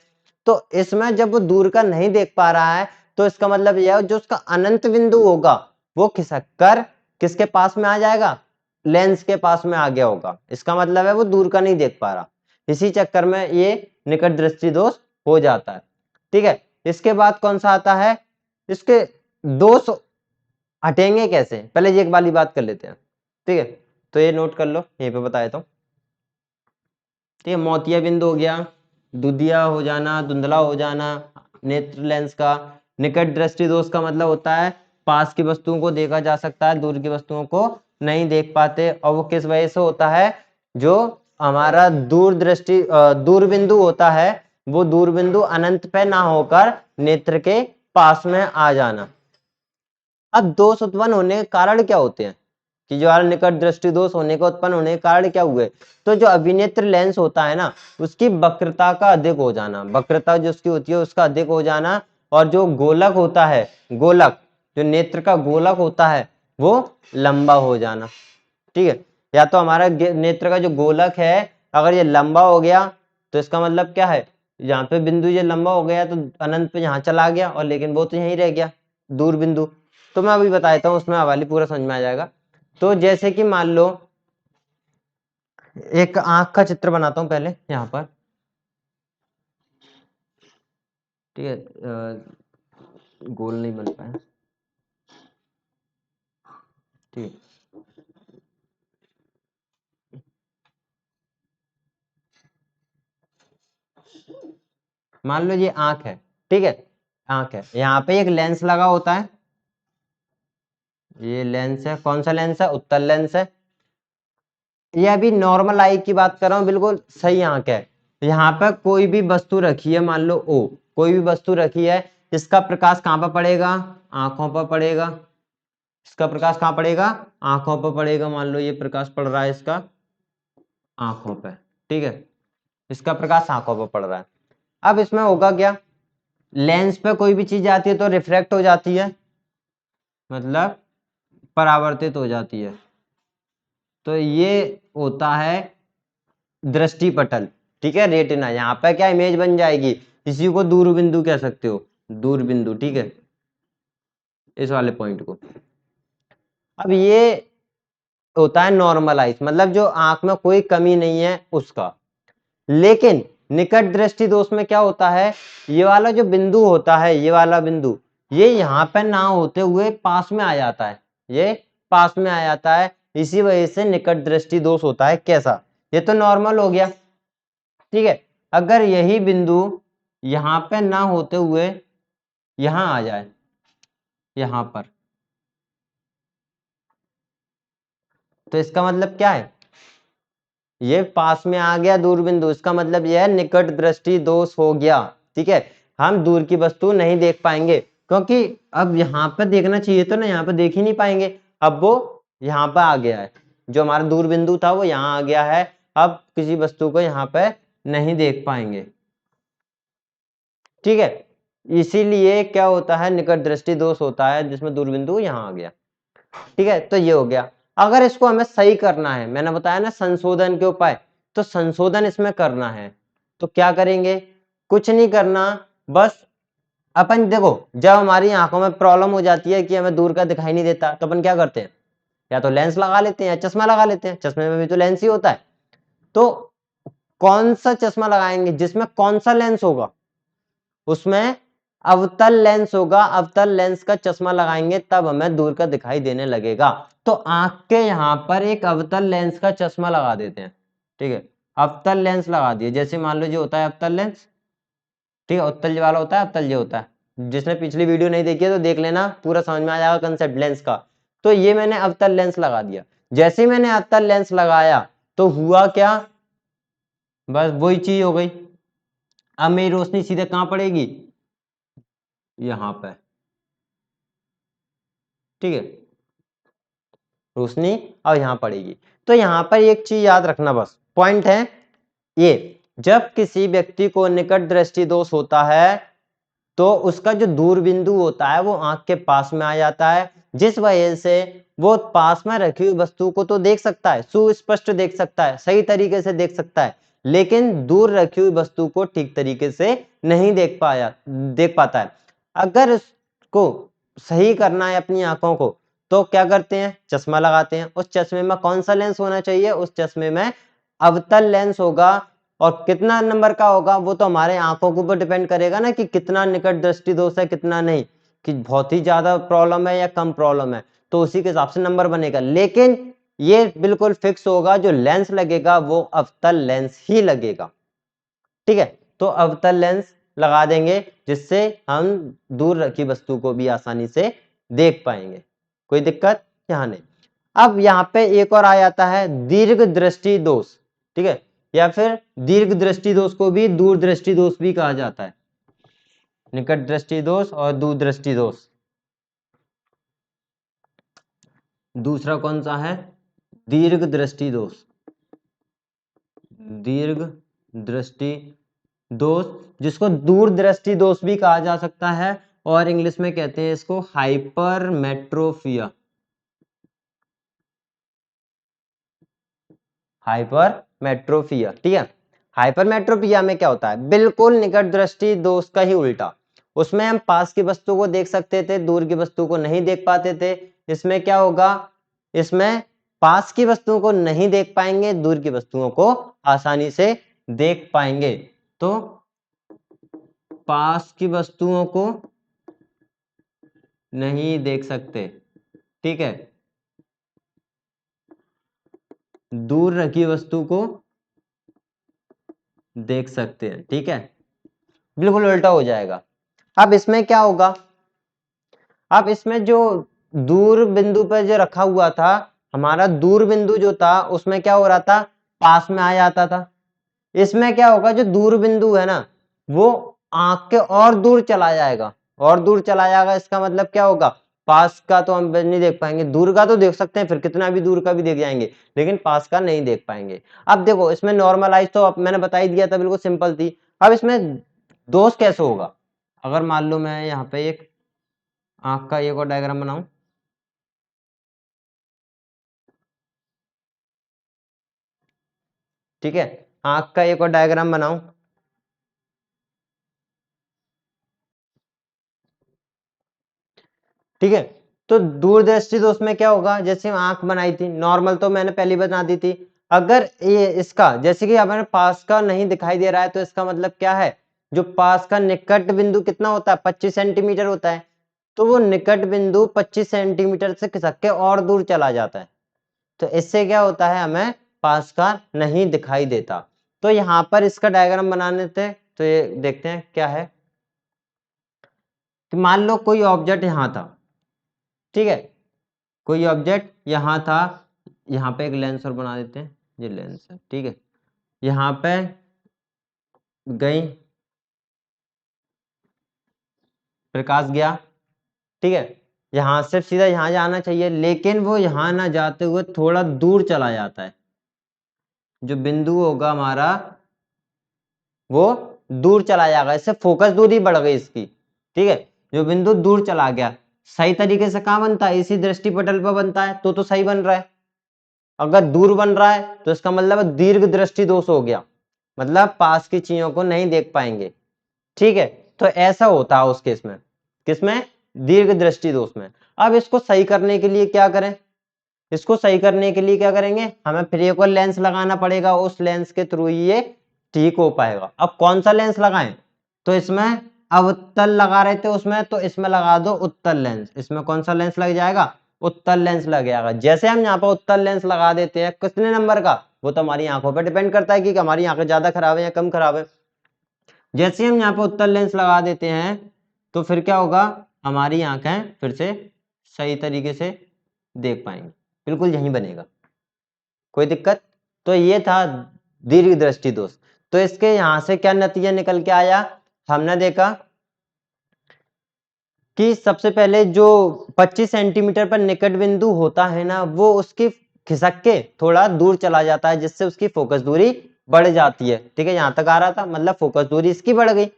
तो इसमें जब वो दूर का नहीं देख पा रहा है तो इसका मतलब यह है जो उसका अनंत बिंदु होगा वो खिसक कर किसके पास में आ जाएगा, लेंस के पास में आ गया होगा। इसका मतलब है वो दूर का नहीं देख पा रहा, इसी चक्कर में ये निकट दृष्टि दोष हो जाता है। ठीक है, इसके बाद कौन सा आता है, इसके दोष हटेंगे कैसे, पहले ये एक वाली बात कर लेते हैं। ठीक है, तो ये नोट कर लो, यहीं पे बताया तो। ठीक है, मोतिया बिंदु हो गया, दुधिया हो जाना, धुंधला हो जाना नेत्र लेंस का। निकट दृष्टि दोष का मतलब होता है पास की वस्तुओं को देखा जा सकता है, दूर की वस्तुओं को नहीं देख पाते। और वो किस वजह से होता है, जो हमारा दूर दृष्टि दूर बिंदु होता है वो दूर बिंदु अनंत पे ना होकर नेत्र के पास में आ जाना। अब दोष उत्पन्न होने के कारण क्या होते हैं, कि जो निकट दृष्टि दोष होने का उत्पन्न होने के कारण क्या हुए, तो जो अभिनेत्र लेंस होता है ना उसकी वक्रता का अधिक हो जाना, वक्रता जो उसकी होती है उसका अधिक हो जाना। और जो गोलक होता है, गोलक जो नेत्र का गोलक होता है वो लंबा हो जाना। ठीक है, या तो हमारा नेत्र का जो गोलक है अगर ये लंबा हो गया तो इसका मतलब क्या है, यहाँ पे बिंदु ये लंबा हो गया तो अनंत पे यहाँ चला गया, और लेकिन वो तो यहीं रह गया दूर बिंदु। तो मैं अभी बता देता हूँ, उसमें हवाली पूरा समझ में आ जाएगा। तो जैसे कि मान लो एक आंख का चित्र बनाता हूं पहले यहाँ पर। ठीक है, गोल नहीं बन पाया। ठीक, मान लो ये आंख है। ठीक है, आंख है, यहाँ पे एक लेंस लगा होता है, ये लेंस है, कौन सा लेंस है, उत्तल लेंस है। ये अभी नॉर्मल आई की बात कर रहा हूँ, बिल्कुल सही आंख है। यहाँ पर कोई भी वस्तु रखी है, मान लो ओ, कोई भी वस्तु रखी है, इसका प्रकाश कहाँ पर पड़ेगा, आंखों पर पड़ेगा। इसका प्रकाश कहाँ पड़ेगा, आंखों पर पड़ेगा। मान लो ये प्रकाश पड़ रहा है इसका आंखों पे। ठीक है, इसका प्रकाश आंखों पर पड़ रहा है। अब इसमें होगा क्या, लेंस पे कोई भी चीज आती है तो रिफ्रैक्ट हो जाती है, मतलब परावर्तित हो जाती है। तो ये होता है दृष्टि पटल। ठीक है, रेटिना, यहाँ पे क्या इमेज बन जाएगी, इसी को दूर बिंदु कह सकते हो, दूर बिंदु। ठीक है, इस वाले पॉइंट को। अब ये होता है नॉर्मल आइज, मतलब जो आंख में कोई कमी नहीं है उसका। लेकिन निकट दृष्टि दोष में क्या होता है, ये वाला जो बिंदु होता है, ये वाला बिंदु, ये यहाँ पे ना होते हुए पास में आ जाता है, ये पास में आ जाता है। इसी वजह से निकट दृष्टि दोष होता है। कैसा, ये तो नॉर्मल हो गया। ठीक है, अगर यही बिंदु यहाँ पे ना होते हुए यहाँ आ जाए, यहाँ पर, तो इसका मतलब क्या है, ये पास में आ गया दूर बिंदु, इसका मतलब यह है निकट दृष्टि दोष हो गया। ठीक है, हम दूर की वस्तु नहीं देख पाएंगे, क्योंकि अब यहाँ पर देखना चाहिए तो ना, यहाँ पर देख ही नहीं पाएंगे। अब वो यहाँ पर आ गया है, जो हमारा दूर बिंदु था वो यहाँ आ गया है, अब किसी वस्तु को यहाँ पे नहीं देख पाएंगे। ठीक है, इसीलिए क्या होता है, निकट दृष्टि दोष होता है, जिसमें दूर बिंदु यहाँ आ गया। ठीक है, तो ये हो गया। अगर इसको हमें सही करना है, मैंने बताया ना संशोधन के उपाय, तो संशोधन इसमें करना है तो क्या करेंगे, कुछ नहीं करना, बस अपन देखो, जब हमारी आंखों में प्रॉब्लम हो जाती है कि हमें दूर का दिखाई नहीं देता, तो अपन क्या करते हैं, या तो लेंस लगा लेते हैं या चश्मा लगा लेते हैं। चश्मे में भी तो लेंस ही होता है। तो कौन सा चश्मा लगाएंगे, जिसमें कौन सा लेंस होगा, उसमें अवतल लेंस होगा। अवतल लेंस का चश्मा लगाएंगे तब हमें दूर का दिखाई देने लगेगा। तो आंख के यहाँ पर एक अवतल लेंस का चश्मा लगा देते हैं। ठीक है, अवतल लेंस लगा दिए, जैसे मान लो जो होता है अवतल लेंस। ठीक है, उत्तल वाला होता है, अवतल होता है। जिसने पिछली वीडियो नहीं देखी है तो देख लेना, पूरा समझ में आ जाएगा कंसेप्ट लेंस का। तो ये मैंने अवतल लेंस लगा दिया। जैसे ही मैंने अवतल लेंस लगाया तो हुआ क्या, बस वही चीज हो गई। अब मेरी रोशनी सीधे कहाँ पड़ेगी, यहां पे, ठीक है, रोशनी अब यहां पड़ेगी। तो यहां पर एक चीज याद रखना, बस पॉइंट है ये, जब किसी व्यक्ति को निकट दृष्टि दोष होता है तो उसका जो दूर बिंदु होता है वो आंख के पास में आ जाता है, जिस वजह से वो पास में रखी हुई वस्तु को तो देख सकता है, सुस्पष्ट देख सकता है, सही तरीके से देख सकता है, लेकिन दूर रखी हुई वस्तु को ठीक तरीके से नहीं देख पाता है। अगर उसको सही करना है अपनी आंखों को, तो क्या करते हैं, चश्मा लगाते हैं। उस चश्मे में कौन सा लेंस होना चाहिए, उस चश्मे में अवतल लेंस होगा। और कितना नंबर का होगा वो तो हमारे आंखों के ऊपर डिपेंड करेगा ना, कि कितना निकट दृष्टि दोष है कितना नहीं, कि बहुत ही ज्यादा प्रॉब्लम है या कम प्रॉब्लम है, तो उसी के हिसाब से नंबर बनेगा। लेकिन ये बिल्कुल फिक्स होगा, जो लेंस लगेगा वो अवतल लेंस ही लगेगा, ठीक है। तो अवतल लेंस लगा देंगे, जिससे हम दूर रखी वस्तु को भी आसानी से देख पाएंगे, कोई दिक्कत यहां नहीं। अब यहाँ पे एक और आ जाता है दीर्घ दृष्टि दोष, ठीक है, या फिर दीर्घ दृष्टि दोष को भी दूर दृष्टि दोष भी कहा जाता है। निकट दृष्टि दोष और दूर दृष्टि दोष। दूसरा कौन सा है, दीर्घ दृष्टि दोष। दीर्घ दृष्टि दोष, जिसको दूर दृष्टि दोष भी कहा जा सकता है, और इंग्लिश में कहते हैं इसको हाइपरमेट्रोपिया। हाइपरमेट्रोपिया, ठीक है। हाइपरमेट्रोपिया में क्या होता है, बिल्कुल निकट दृष्टि दोष का ही उल्टा। उसमें हम पास की वस्तु को देख सकते थे, दूर की वस्तु को नहीं देख पाते थे। इसमें क्या होगा, इसमें पास की वस्तुओं को नहीं देख पाएंगे, दूर की वस्तुओं को आसानी से देख पाएंगे। तो पास की वस्तुओं को नहीं देख सकते, ठीक है, दूर रखी वस्तु को देख सकते हैं, ठीक है, बिल्कुल उल्टा हो जाएगा। अब इसमें क्या होगा, अब इसमें जो दूर बिंदु पर जो रखा हुआ था, हमारा दूर बिंदु जो था उसमें क्या हो रहा था, पास में आ जाता था। इसमें क्या होगा, जो दूर बिंदु है ना वो आंख के और दूर चला जाएगा, और दूर चला जाएगा। इसका मतलब क्या होगा, पास का तो हम नहीं देख पाएंगे, दूर का तो देख सकते हैं, फिर कितना भी दूर का भी देख जाएंगे, लेकिन पास का नहीं देख पाएंगे। अब देखो इसमें नॉर्मलाइज तो अब मैंने बता ही दिया था, बिल्कुल सिंपल थी। अब इसमें दोष कैसे होगा, अगर मान लो मैं यहाँ पे एक आंख का एक और डायग्राम बनाऊं, ठीक है, आंख का एक और डायग्राम बनाऊं, ठीक है। तो दूरदृष्टि दोष में क्या होगा, जैसे आंख बनाई थी नॉर्मल, तो मैंने पहली बना दी थी। अगर ये इसका जैसे कि हमारे पास का नहीं दिखाई दे रहा है, तो इसका मतलब क्या है, जो पास का निकट बिंदु कितना होता है, 25 सेंटीमीटर होता है, तो वो निकट बिंदु 25 सेंटीमीटर से खिसक के और दूर चला जाता है। तो इससे क्या होता है, हमें पास का नहीं दिखाई देता। तो यहाँ पर इसका डायग्राम बनाने थे, तो ये देखते हैं क्या है, कि मान लो कोई ऑब्जेक्ट यहाँ था, ठीक है, कोई ऑब्जेक्ट यहाँ था, यहाँ पे एक लेंस और बना देते हैं, ये लेंस है, ठीक है, यहाँ पे गई, प्रकाश गया, ठीक है, यहाँ से सीधा यहाँ जाना चाहिए, लेकिन वो यहाँ ना जाते हुए थोड़ा दूर चला जाता है। जो बिंदु होगा हमारा वो दूर चला जाएगा, इससे फोकस दूरी बढ़ गई इसकी, ठीक है, जो बिंदु दूर चला गया, सही तरीके से कहाँ बनता है, इसी दृष्टिपटल पर बनता है, तो सही बन रहा है। अगर दूर बन रहा है तो इसका मतलब दीर्घ दृष्टि दोष हो गया, मतलब पास की चीजों को नहीं देख पाएंगे, ठीक है। तो ऐसा होता है उस केस में, किसमें, दीर्घ दृष्टि दोष में। अब इसको सही करने के लिए क्या करें, इसको सही करने के लिए क्या करेंगे, हमें फिर एक और लेंस लगाना पड़ेगा, उस लेंस के थ्रू ये ठीक हो पाएगा। अब कौन सा लेंस लगाएं, तो इसमें अवतल लगा रहे थे उसमें, तो इसमें लगा दो उत्तल लेंस। इसमें कौन सा लेंस लग जाएगा, उत्तल लेंस लग जाएगा। जैसे हम यहाँ पर उत्तल लेंस लगा देते हैं, कितने नंबर का, वो तो हमारी आंखों पर डिपेंड करता है कि हमारी आंखें ज्यादा खराब है या कम खराब है। जैसे हम यहाँ पे उत्तल लेंस लगा देते हैं, तो फिर क्या होगा, हमारी आंखें फिर से सही तरीके से देख पाएंगे, बिल्कुल यही बनेगा, कोई दिक्कत। तो ये था दीर्घ दृष्टि दोष। तो इसके यहां से क्या नतीजा निकल के आया, हमने देखा कि सबसे पहले जो 25 सेंटीमीटर पर निकट बिंदु होता है ना, वो उसकी खिसक के थोड़ा दूर चला जाता है, जिससे उसकी फोकस दूरी बढ़ जाती है। ठीक है, यहां तक आ रहा था, मतलब फोकस दूरी इसकी बढ़ गई।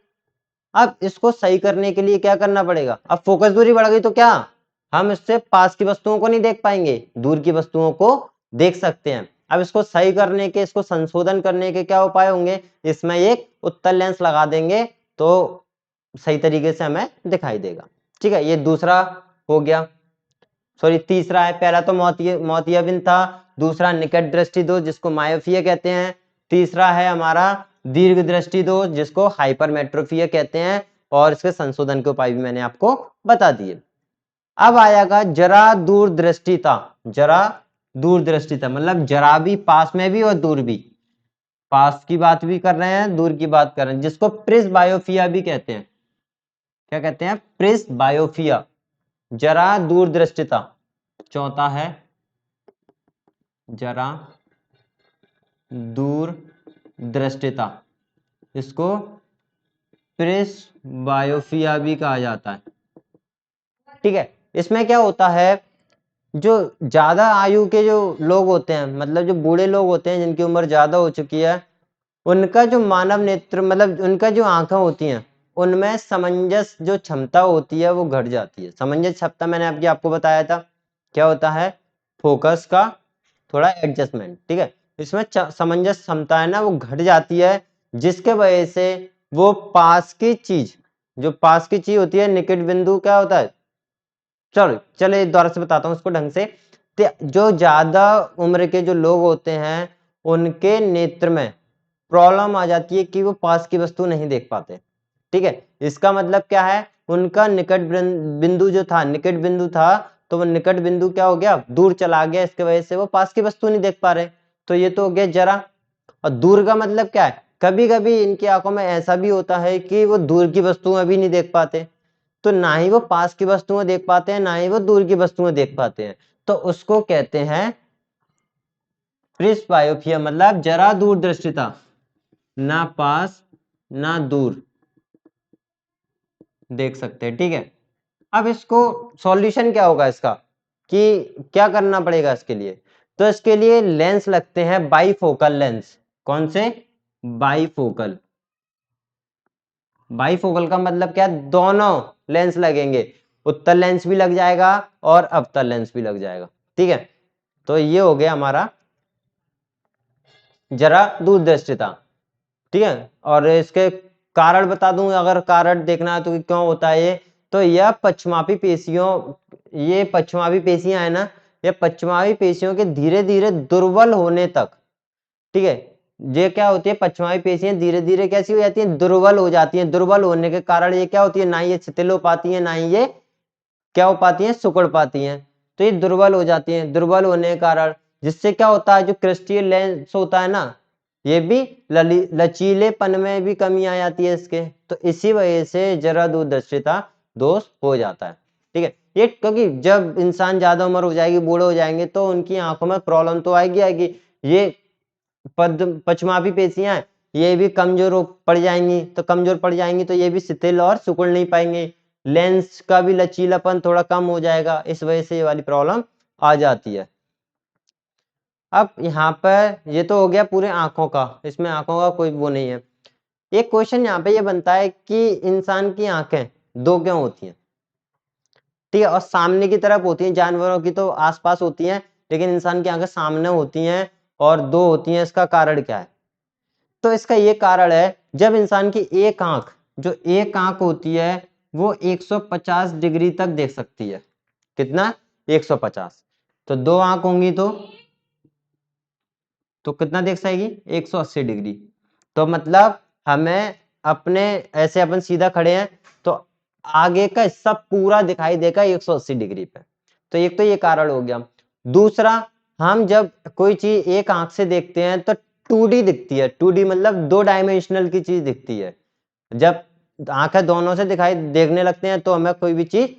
अब इसको सही करने के लिए क्या करना पड़ेगा? अब फोकस दूरी बढ़ गई तो क्या हम इससे पास की वस्तुओं को नहीं देख पाएंगे, दूर की वस्तुओं को देख सकते हैं। अब इसको सही करने के, इसको संशोधन करने के क्या उपाय होंगे? इसमें एक उत्तल लेंस लगा देंगे तो सही तरीके से हमें दिखाई देगा। ठीक है, ये दूसरा हो गया, सॉरी तीसरा है। पहला तो मोतियाबिंद था, दूसरा निकट दृष्टि दोष जिसको मायोपिया कहते हैं, तीसरा है हमारा दीर्घ दृष्टि दोष जिसको हाइपरमेट्रोपिया कहते हैं, और इसके संशोधन के उपाय भी मैंने आपको बता दिए। अब आएगा जरा दूरदृष्टिता। जरा दूरदृष्टिता मतलब जरा भी पास में भी और दूर भी, पास की बात भी कर रहे हैं, दूर की बात कर रहे हैं, जिसको प्रिस्बायोपिया भी कहते हैं। क्या कहते हैं? प्रिस्बायोपिया, जरा दूरदृष्टिता। चौथा है जरा दूरदृष्टिता, इसको प्रिस्बायोपिया भी कहा जाता है। ठीक है, इसमें क्या होता है, जो ज्यादा आयु के जो लोग होते हैं, मतलब जो बूढ़े लोग होते हैं जिनकी उम्र ज्यादा हो चुकी है, उनका जो मानव नेत्र मतलब उनका जो आंखें होती हैं, उनमें समंजस जो क्षमता होती है वो घट जाती है। समंजस क्षमता मैंने आपको बताया था, क्या होता है? फोकस का थोड़ा एडजस्टमेंट। ठीक है, इसमें समंजस क्षमता है ना वो घट जाती है, जिसके वजह से वो पास की चीज, जो पास की चीज होती है, निकट बिंदु क्या होता है, चलो दोबारा से बताता हूँ इसको ढंग से। जो ज्यादा उम्र के जो लोग होते हैं उनके नेत्र में प्रॉब्लम आ जाती है कि वो पास की वस्तु नहीं देख पाते। ठीक है, इसका मतलब क्या है, उनका निकट बिंदु जो था, निकट बिंदु था, तो वो निकट बिंदु क्या हो गया, दूर चला गया, इसके वजह से वो पास की वस्तु नहीं देख पा रहे। तो ये तो हो गया जरा। और दूर का मतलब क्या है, कभी कभी इनकी आंखों में ऐसा भी होता है कि वो दूर की वस्तुएं भी नहीं देख पाते, तो ना ही वो पास की वस्तुएं देख पाते हैं, ना ही वो दूर की वस्तुएं देख पाते हैं, तो उसको कहते हैं प्रिस्बायोपिया, मतलब जरा दूरदृष्टिता, ना पास ना दूर देख सकते हैं। ठीक है, अब इसको सॉल्यूशन क्या होगा इसका, कि क्या करना पड़ेगा इसके लिए? तो इसके लिए लेंस लगते हैं, बाईफोकल लेंस। कौन से? बाईफोकल। बाईफोकल का मतलब क्या? दोनों लेंस लगेंगे, उत्तल लेंस भी लग जाएगा और अवतल लेंस भी लग जाएगा। ठीक है, तो ये हो गया हमारा जरा दूरदृष्टिता। ठीक है, और इसके कारण बता दूं, अगर कारण देखना है तो कि क्यों होता है ये, तो यह पश्चमापी पेशियों, ये पश्चमापी पेशियां है ना, ये पश्चमापी पेशियों के धीरे धीरे दुर्बल होने तक, ठीक है, ये क्या होती है, पश्चमापी पेशियां धीरे धीरे कैसी हो जाती हैं, दुर्बल हो जाती हैं। दुर्बल होने के कारण ये क्या होती है, ना ये शिथिल हो पाती है, ना ही ये क्या हो पाती हैं, सिकुड़ पाती हैं। तो ये दुर्बल हो जाती हैं, दुर्बल होने के कारण जिससे क्या होता है, जो क्रिस्टल लेंस होता है ना, ये भी लचीलेपन में भी कमी आ जाती है इसके, तो इसी वजह से जरा दूरदर्शिता दोष हो जाता है। ठीक है, ये क्योंकि जब इंसान ज्यादा उम्र हो जाएगी, बूढ़े हो जाएंगे, तो उनकी आंखों में प्रॉब्लम तो आएगी आएगी। ये पश्चमापी पेशियां ये भी कमजोर पड़ जाएंगी, तो कमजोर पड़ जाएंगी तो ये भी शिथिल और सिकुड़ नहीं पाएंगे, लेंस का भी लचीलापन थोड़ा कम हो जाएगा, इस वजह से ये वाली प्रॉब्लम आ जाती है। अब यहाँ पर ये तो हो गया पूरे आंखों का, इसमें आंखों का कोई वो नहीं है। एक क्वेश्चन यहाँ पे ये बनता है कि इंसान की आंखें दो क्यों होती हैं? ठीक है, और सामने की तरफ होती हैं, जानवरों की तो आसपास होती हैं, लेकिन इंसान की आंखें सामने होती हैं और दो होती हैं, इसका कारण क्या है? तो इसका ये कारण है, जब इंसान की एक आंख, जो एक आंख होती है वो 150 डिग्री तक देख सकती है। कितना? 150। तो दो आंख होंगी तो कितना देख सकेगी? 180 डिग्री। तो मतलब हमें अपने ऐसे अपन सीधा खड़े हैं तो आगे का हिस्सा पूरा दिखाई देगा 180 डिग्री पे। तो एक तो ये कारण हो गया। दूसरा, हम जब कोई चीज एक आंख से देखते हैं तो 2D दिखती है। 2D मतलब दो डायमेंशनल की चीज दिखती है। जब आंखें दोनों से दिखाई देखने लगते हैं तो हमें कोई भी चीज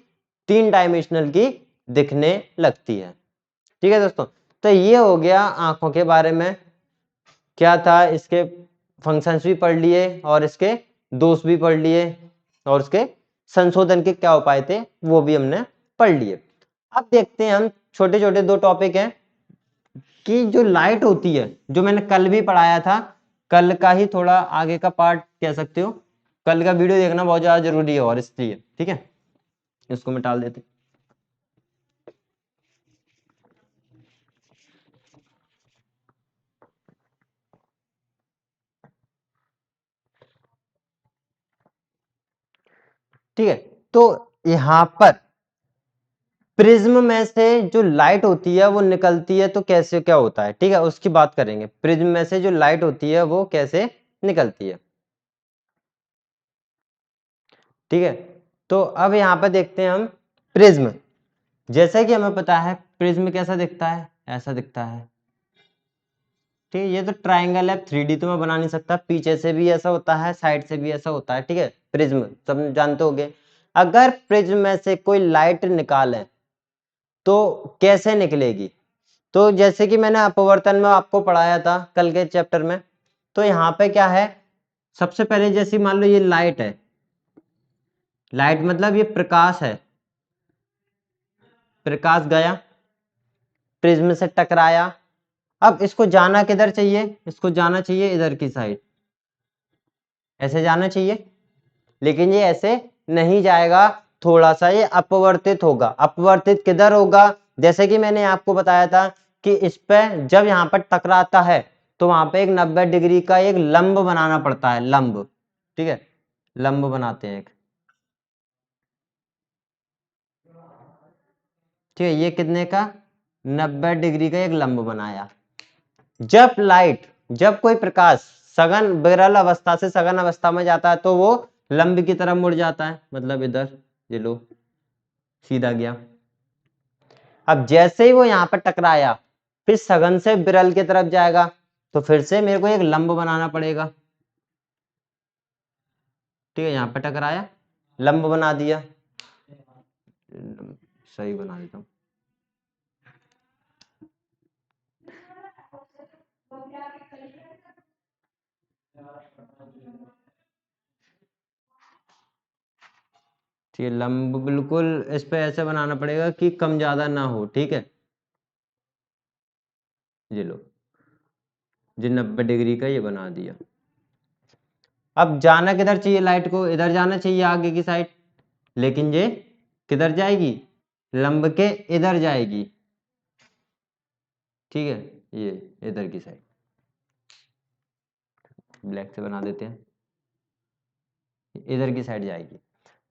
3 डायमेंशनल की दिखने लगती है। ठीक है दोस्तों, तो ये हो गया आंखों के बारे में, क्या था, इसके फंक्शंस भी पढ़ लिए और इसके दोष भी पढ़ लिए और इसके संशोधन के क्या उपाय थे वो भी हमने पढ़ लिए। अब देखते हैं हम छोटे छोटे दो टॉपिक हैं कि जो लाइट होती है, जो मैंने कल भी पढ़ाया था, कल का ही थोड़ा आगे का पार्ट कह सकते हो। कल का वीडियो देखना बहुत ज्यादा जरूरी है और इसलिए ठीक है, इसको मैं टाल देते। ठीक है, तो यहां पर प्रिज्म में से जो लाइट होती है वो निकलती है तो कैसे क्या होता है, ठीक है, उसकी बात करेंगे। प्रिज्म में से जो लाइट होती है वो कैसे निकलती है, ठीक है। तो अब यहाँ पर देखते हैं हम प्रिज्म। जैसा कि हमें पता है प्रिज्म कैसा दिखता है, ऐसा दिखता है, ठीक है। ये तो ट्राइंगल है, 3D तो मैं बना नहीं सकता, पीछे से भी ऐसा होता है, साइड से भी ऐसा होता है, ठीक है। प्रिज्म सब जानते होंगे। अगर प्रिज्म में से कोई लाइट निकाले तो कैसे निकलेगी, तो जैसे कि मैंने अपवर्तन में आपको पढ़ाया था कल के चैप्टर में, तो यहाँ पे क्या है, सबसे पहले जैसे मान लो ये लाइट है, लाइट मतलब ये प्रकाश है, प्रकाश गया प्रिज्म से टकराया, अब इसको जाना किधर चाहिए, इसको जाना चाहिए इधर की साइड, ऐसे जाना चाहिए, लेकिन ये ऐसे नहीं जाएगा, थोड़ा सा ये अपवर्तित होगा। अपवर्तित किधर होगा, जैसे कि मैंने आपको बताया था कि इस पे जब यहाँ पर टकराता है तो वहां पे एक 90 डिग्री का एक लंब बनाना पड़ता है, लंब, ठीक है, लंब बनाते हैं एक, ठीक है। ये कितने का, 90 डिग्री का एक लंब बनाया। जब लाइट, जब कोई प्रकाश सघन विरल अवस्था से सघन अवस्था में जाता है तो वो लंब की तरफ मुड़ जाता है, मतलब इधर, ये लो सीधा गया। अब जैसे ही वो यहाँ पर टकराया फिर सघन से विरल की तरफ जाएगा, तो फिर से मेरे को एक लंब बनाना पड़ेगा, ठीक है। यहाँ पर टकराया, लंब बना दिया, सही बना देता हूँ, ठीक है। लंब बिल्कुल इस पे ऐसे बनाना पड़ेगा कि कम ज्यादा ना हो, ठीक है। ये लो, जी 90 डिग्री का ये बना दिया। अब जाना किधर चाहिए, लाइट को इधर जाना चाहिए आगे की साइड, लेकिन ये किधर जाएगी, लंब के इधर जाएगी, ठीक है, ये इधर की साइड, ब्लैक से बना देते हैं, इधर की साइड जाएगी।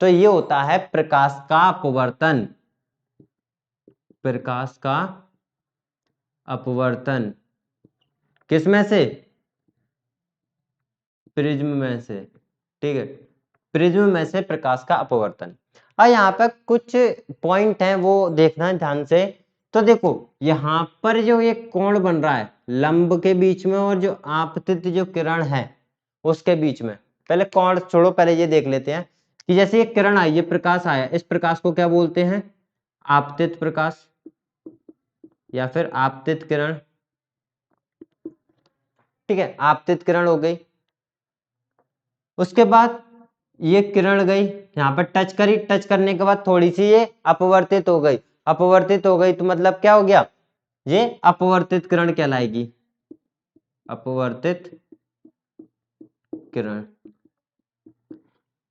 तो ये होता है प्रकाश का अपवर्तन, प्रकाश का अपवर्तन किसमें से, प्रिज्म में से, ठीक है, प्रिज्म में से प्रकाश का अपवर्तन। और यहाँ पर कुछ पॉइंट हैं वो देखना ध्यान से। तो देखो यहाँ पर जो ये कोण बन रहा है लंब के बीच में और जो आपतित जो किरण है उसके बीच में, पहले कोण छोड़ो, पहले ये देख लेते हैं कि जैसे ये किरण आई, ये प्रकाश आया, इस प्रकाश को क्या बोलते हैं, आपतित प्रकाश या फिर आपतित किरण, ठीक है, आपतित किरण हो गई। उसके बाद ये किरण गई यहाँ पर टच करी, टच करने के बाद थोड़ी सी ये अपवर्तित हो गई, अपवर्तित हो गई तो मतलब क्या हो गया, ये अपवर्तित किरण कहलाएगी, अपवर्तित किरण।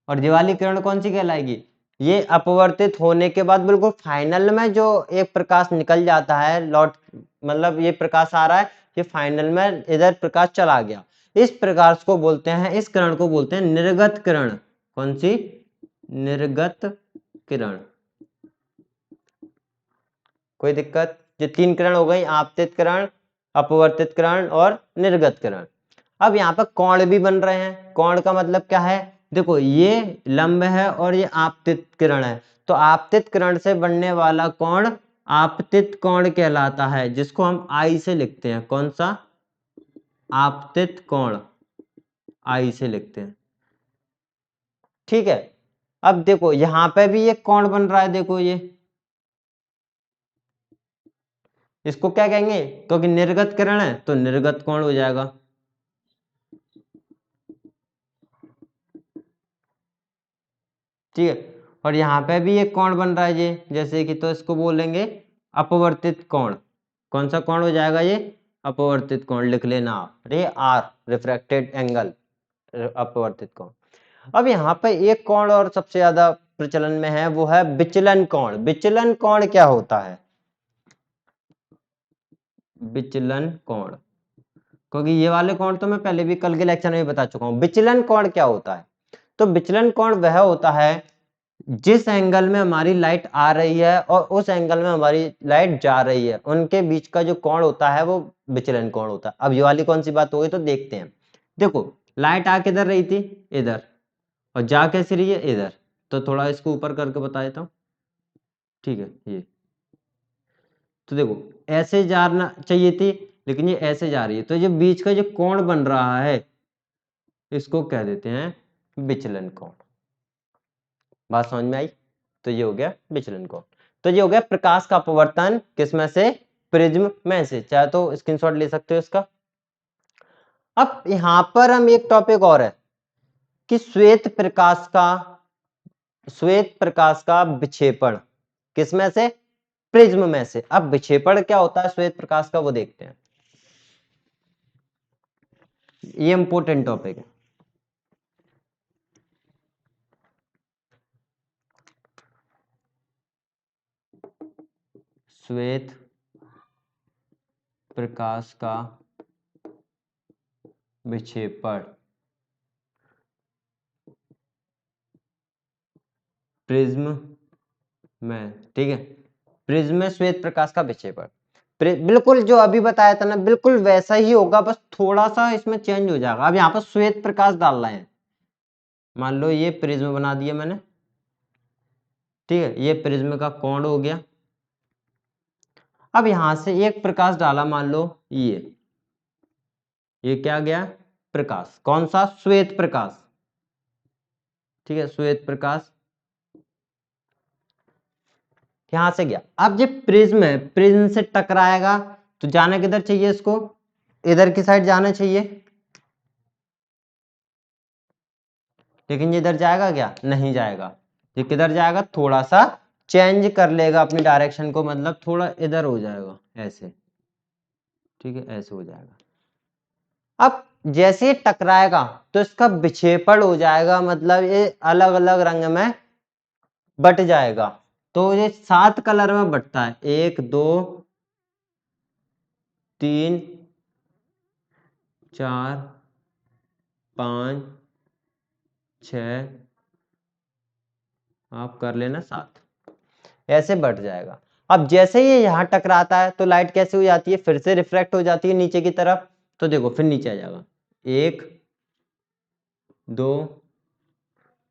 और ये वाली किरण कौन सी कहलाएगी, ये अपवर्तित होने के बाद बिल्कुल फाइनल में जो एक प्रकाश निकल जाता है, लौट मतलब ये प्रकाश आ रहा है, ये फाइनल में इधर प्रकाश चला गया, इस प्रकाश को बोलते हैं, इस किरण को बोलते हैं निर्गत किरण। कौन सी, निर्गत किरण। कोई दिक्कत, ये 3 किरण हो गई, आपतित किरण, अपवर्तित किरण और निर्गत किरण। अब यहाँ पर कोण भी बन रहे हैं, कोण का मतलब क्या है, देखो ये लंब है और ये आपतित किरण है, तो आपतित किरण से बनने वाला कोण आपतित कोण कहलाता है, जिसको हम आई से लिखते हैं, कौन सा, आपतित कोण, आई से लिखते हैं, ठीक है। अब देखो यहाँ पे भी ये कोण बन रहा है, देखो ये, इसको क्या कहेंगे, क्योंकि निर्गत किरण है तो निर्गत कोण हो जाएगा, ठीक है। और यहाँ पे भी एक कोण बन रहा है ये, जैसे कि, तो इसको बोलेंगे अपवर्तित कोण। कौन सा कोण हो जाएगा ये? अपवर्तित कोण लिख लेना आप, ये आर रिफ्रैक्टेड एंगल, अपवर्तित कोण। अब यहाँ पे एक कोण और सबसे ज्यादा प्रचलन में है, वो है विचलन कोण। विचलन कोण क्या होता है? विचलन कोण, क्योंकि ये वाले कोण तो मैं पहले भी कल के लेक्चर में बता चुका हूं। विचलन कोण क्या होता है? तो विचलन कोण वह होता है जिस एंगल में हमारी लाइट आ रही है और उस एंगल में हमारी लाइट जा रही है, उनके बीच का जो कोण होता है वो विचलन कोण होता है। अब ये वाली कौन सी बात होगी, तो देखते हैं। देखो, लाइट आ किधर रही थी? इधर, और जा कैसे रही है? इधर। तो थोड़ा इसको ऊपर करके बता देता हूँ, ठीक है। ये तो देखो, ऐसे जाना चाहिए थी, लेकिन ये ऐसे जा रही है, तो जो बीच का जो कोण बन रहा है इसको कह देते हैं विचलन कोण। बात समझ में आई? तो ये हो गया विचलन कोण। तो ये हो गया प्रकाश का अपवर्तन, किसमें से? प्रिज्म में से। चाहे तो स्क्रीनशॉट ले सकते हो इसका। अब यहां पर हम एक टॉपिक और है कि श्वेत प्रकाश का विक्षेपण किसमें से? प्रिज्म में से। अब विक्षेपण क्या होता है श्वेत प्रकाश का, वो देखते हैं। ये इंपॉर्टेंट टॉपिक है। श्वेत प्रकाश का विक्षेपण प्रिज्म में, ठीक है। प्रिज्म में श्वेत प्रकाश का विक्षेपण बिल्कुल जो अभी बताया था ना, बिल्कुल वैसा ही होगा, बस थोड़ा सा इसमें चेंज हो जाएगा। अब यहाँ पर श्वेत प्रकाश डाल रहे हैं, मान लो ये प्रिज्म बना दिया मैंने, ठीक है। ये प्रिज्म का कोण हो गया। अब यहां से एक प्रकाश डाला, मान लो ये क्या गया? प्रकाश। कौन सा? श्वेत प्रकाश, ठीक है, श्वेत प्रकाश यहां से गया। अब ये प्रिज्म है, प्रिज्म से टकराएगा तो जाना किधर चाहिए इसको? इधर की साइड जाना चाहिए, लेकिन ये इधर जाएगा क्या? नहीं जाएगा। ये किधर जाएगा? थोड़ा सा चेंज कर लेगा अपनी डायरेक्शन को, मतलब थोड़ा इधर हो जाएगा, ऐसे, ठीक है, ऐसे हो जाएगा। अब जैसे ही टकराएगा तो इसका विक्षेपण हो जाएगा, मतलब ये अलग अलग रंग में बट जाएगा। तो ये 7 कलर में बटता है, 1 2 3 4 5 6, आप कर लेना 7, ऐसे बढ़ जाएगा। अब जैसे ही यहाँ टकराता है तो लाइट कैसे हो जाती है? फिर से रिफ्रैक्ट हो जाती है नीचे की तरफ। तो देखो फिर नीचे आ जाएगा, 1 2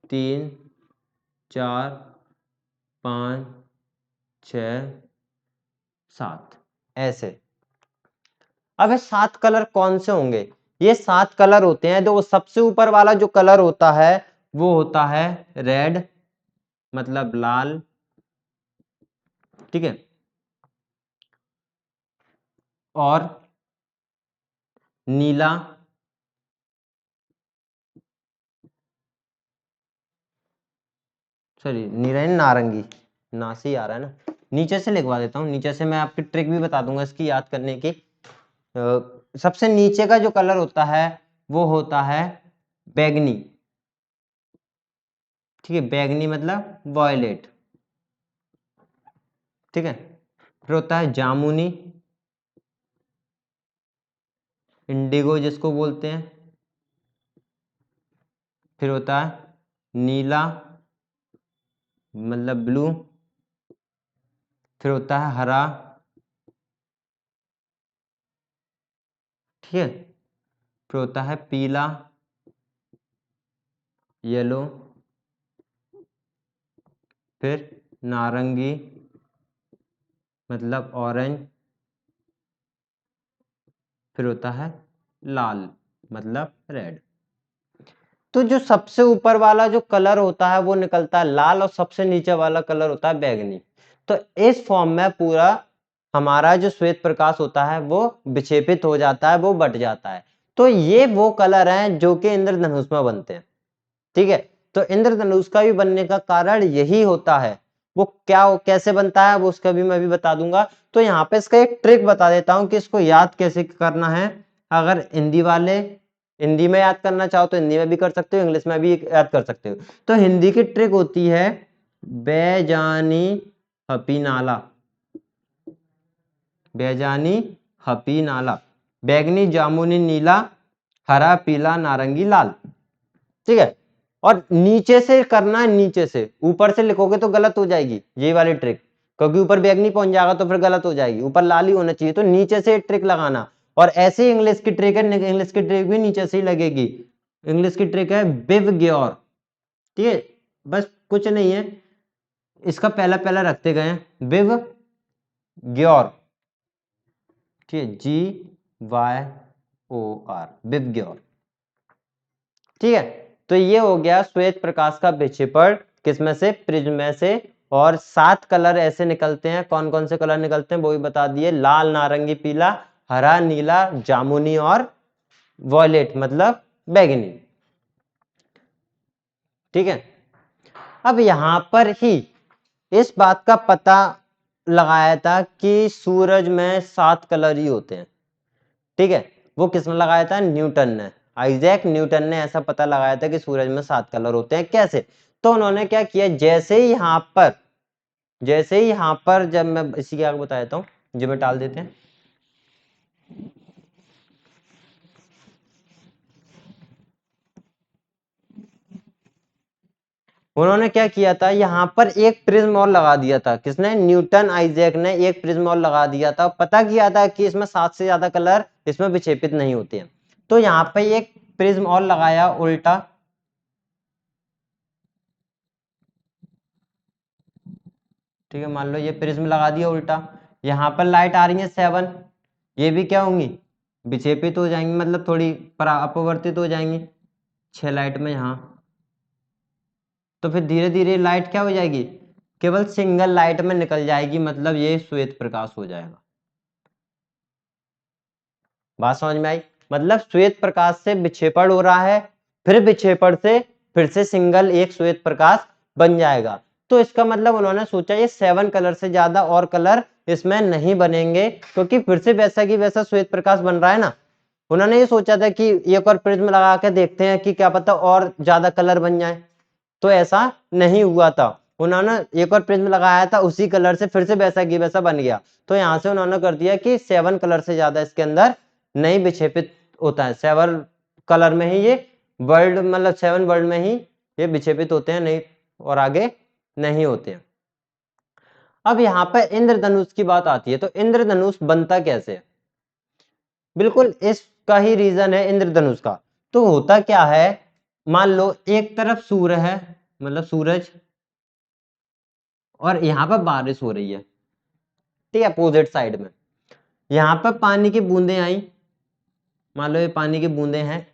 3 4 5 6 7, ऐसे। अब ये 7 कलर कौन से होंगे? ये 7 कलर होते हैं, जो सबसे ऊपर वाला जो कलर होता है वो होता है रेड, मतलब लाल, ठीक है। और नीला, सॉरी नीला, नारंगी, ना से ही आ रहा है ना। नीचे से लिखवा देता हूँ, नीचे से मैं आपकी ट्रिक भी बता दूंगा इसकी याद करने की। सबसे नीचे का जो कलर होता है वो होता है बैगनी, ठीक है। बैगनी मतलब वॉयलेट, ठीक है। फिर होता है जामुनी, इंडिगो जिसको बोलते हैं। फिर होता है नीला, मतलब ब्लू। फिर होता है हरा, ठीक है। फिर होता है पीला, येलो। फिर नारंगी, मतलब ऑरेंज। फिर होता है लाल, मतलब रेड। तो जो सबसे ऊपर वाला जो कलर होता है वो निकलता है लाल, और सबसे नीचे वाला कलर होता है बैगनी। तो इस फॉर्म में पूरा हमारा जो श्वेत प्रकाश होता है वो विक्षेपित हो जाता है, वो बट जाता है। तो ये वो कलर हैं जो कि इंद्रधनुष में बनते हैं, ठीक है। तो इंद्रधनुष का भी बनने का कारण यही होता है। वो क्या कैसे बनता है वो उसका भी मैं भी बता दूंगा। तो यहाँ पे इसका एक ट्रिक बता देता हूँ कि इसको याद कैसे करना है। अगर हिंदी वाले हिंदी में याद करना चाहो तो हिंदी में भी कर सकते हो, इंग्लिश में भी याद कर सकते हो। तो हिंदी की ट्रिक होती है बेजानी हपी नाला, बेजानी हपी नाला, बैगनी जामुनी नीला हरा पीला नारंगी लाल। ठीक है, और नीचे से करना है, नीचे से। ऊपर से लिखोगे तो गलत हो जाएगी ये वाली ट्रिक, क्योंकि ऊपर बैगनी पहुंच जाएगा तो फिर गलत हो जाएगी। ऊपर लाल ही होना चाहिए, तो नीचे से ट्रिक लगाना। और ऐसे ही इंग्लिश की ट्रिक है, इंग्लिश की ट्रिक भी नीचे से ही लगेगी। इंग्लिश की ट्रिक है बिव ग्योर। ठीक है, बस कुछ नहीं है, इसका पहला पहला रखते गए बिव ग्योर। ठीक है, GYOR, बिव ग्योर। ठीक है, तो ये हो गया श्वेत प्रकाश का विक्षेपण, किसमें से, प्रिज्म में से। और 7 कलर ऐसे निकलते हैं, कौन कौन से कलर निकलते हैं वो भी बता दिए, लाल नारंगी पीला हरा नीला जामुनी और वॉयलेट मतलब बैगनी। ठीक है, अब यहां पर ही इस बात का पता लगाया था कि सूरज में 7 कलर ही होते हैं। ठीक है, वो किसने लगाया था, न्यूटन ने, आइजैक न्यूटन ने ऐसा पता लगाया था कि सूरज में 7 कलर होते हैं। कैसे, तो उन्होंने क्या किया, जैसे ही यहाँ पर जब मैं इसी के आगे बता देता हूँ, जो मैं टाल देते हैं। उन्होंने क्या किया था, यहाँ पर एक प्रिज्म और लगा दिया था, किसने, न्यूटन आइजैक ने एक प्रिज्म और लगा दिया था। पता किया था कि इसमें 7 से ज्यादा कलर इसमें विक्षेपित नहीं होते हैं। तो यहाँ पे एक प्रिज्म और लगाया उल्टा। ठीक है, मान लो ये प्रिज्म लगा दिया उल्टा, यहाँ पर लाइट आ रही है 7, ये भी क्या होंगी, विक्षेपित हो जाएंगी, मतलब थोड़ी अपवर्तित हो जाएंगी 6 लाइट में यहाँ। तो फिर धीरे धीरे लाइट क्या हो जाएगी, केवल सिंगल लाइट में निकल जाएगी, मतलब ये श्वेत प्रकाश हो जाएगा। बात समझ में आई, मतलब श्वेत प्रकाश से विक्षेपण हो रहा है, फिर विक्षेपण से फिर से सिंगल एक श्वेत प्रकाश बन जाएगा। तो इसका मतलब उन्होंने सोचा ये 7 कलर से ज्यादा और कलर इसमें नहीं बनेंगे, क्योंकि फिर से वैसा की वैसा श्वेत प्रकाश बन रहा है ना। उन्होंने ये सोचा था कि एक और प्रिज्म लगा के देखते हैं कि क्या पता और ज्यादा कलर बन जाए, तो ऐसा नहीं हुआ था। उन्होंने एक और प्रिज्म लगाया था, उसी कलर से फिर से वैसा की वैसा बन गया। तो यहाँ से उन्होंने कर दिया कि 7 कलर से ज्यादा इसके अंदर नहीं विक्षेपित होता है, 7 कलर में ही ये वर्ल्ड, मतलब 7 वर्ल्ड में ही ये विक्षेपित होते हैं, नहीं और आगे नहीं होते हैं। अब यहाँ पर इंद्रधनुष की बात आती है, तो इंद्रधनुष बनता कैसे है, बिल्कुल इसका ही रीजन है इंद्रधनुष का। तो होता क्या है, मान लो एक तरफ सूर्य है, मतलब सूरज, और यहाँ पर बारिश हो रही है, ठीक है, अपोजिट साइड में। यहाँ पर पानी की बूंदें आई, मान लो ये पानी की बूंदें हैं।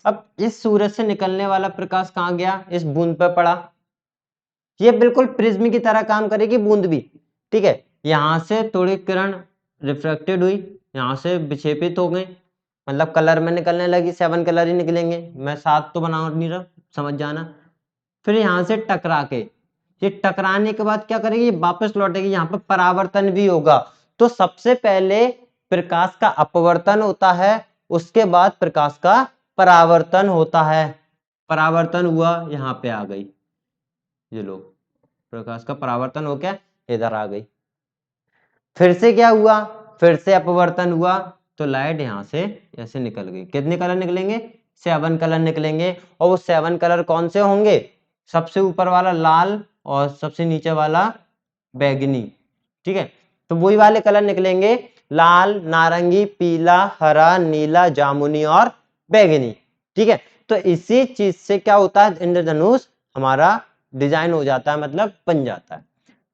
अब इस सूरज से निकलने वाला प्रकाश कहाँ गया, इस बूंद पर पड़ा, ये बिल्कुल प्रिज्म की तरह काम करेगी बूंद भी। ठीक है, यहाँ से थोड़ी किरण रिफ्लेक्टेड हुई, यहाँ से विक्षेपित हो गई, मतलब कलर में निकलने लगी, 7 कलर ही निकलेंगे, मैं 7 तो बना नहीं रहा, समझ जाना। फिर यहाँ से टकरा के, ये टकराने के बाद क्या करेगी, वापस लौटेगी, यहाँ पर परावर्तन भी होगा। तो सबसे पहले प्रकाश का अपवर्तन होता है, उसके बाद प्रकाश का परावर्तन होता है। परावर्तन हुआ, यहाँ पे आ गई, ये लो, प्रकाश का परावर्तन हो क्या इधर आ गई। फिर से क्या हुआ, फिर से अपवर्तन हुआ, तो लाइट यहाँ से ऐसे निकल गई। कितने कलर निकलेंगे, 7 कलर निकलेंगे। और वो 7 कलर कौन से होंगे, सबसे ऊपर वाला लाल और सबसे नीचे वाला बैगनी। ठीक है, तो वही वाले कलर निकलेंगे, लाल नारंगी पीला हरा नीला जामुनी और बैगनी। ठीक है, तो इसी चीज से क्या होता है, इंद्रधनुष हमारा डिजाइन हो जाता है, मतलब बन जाता है।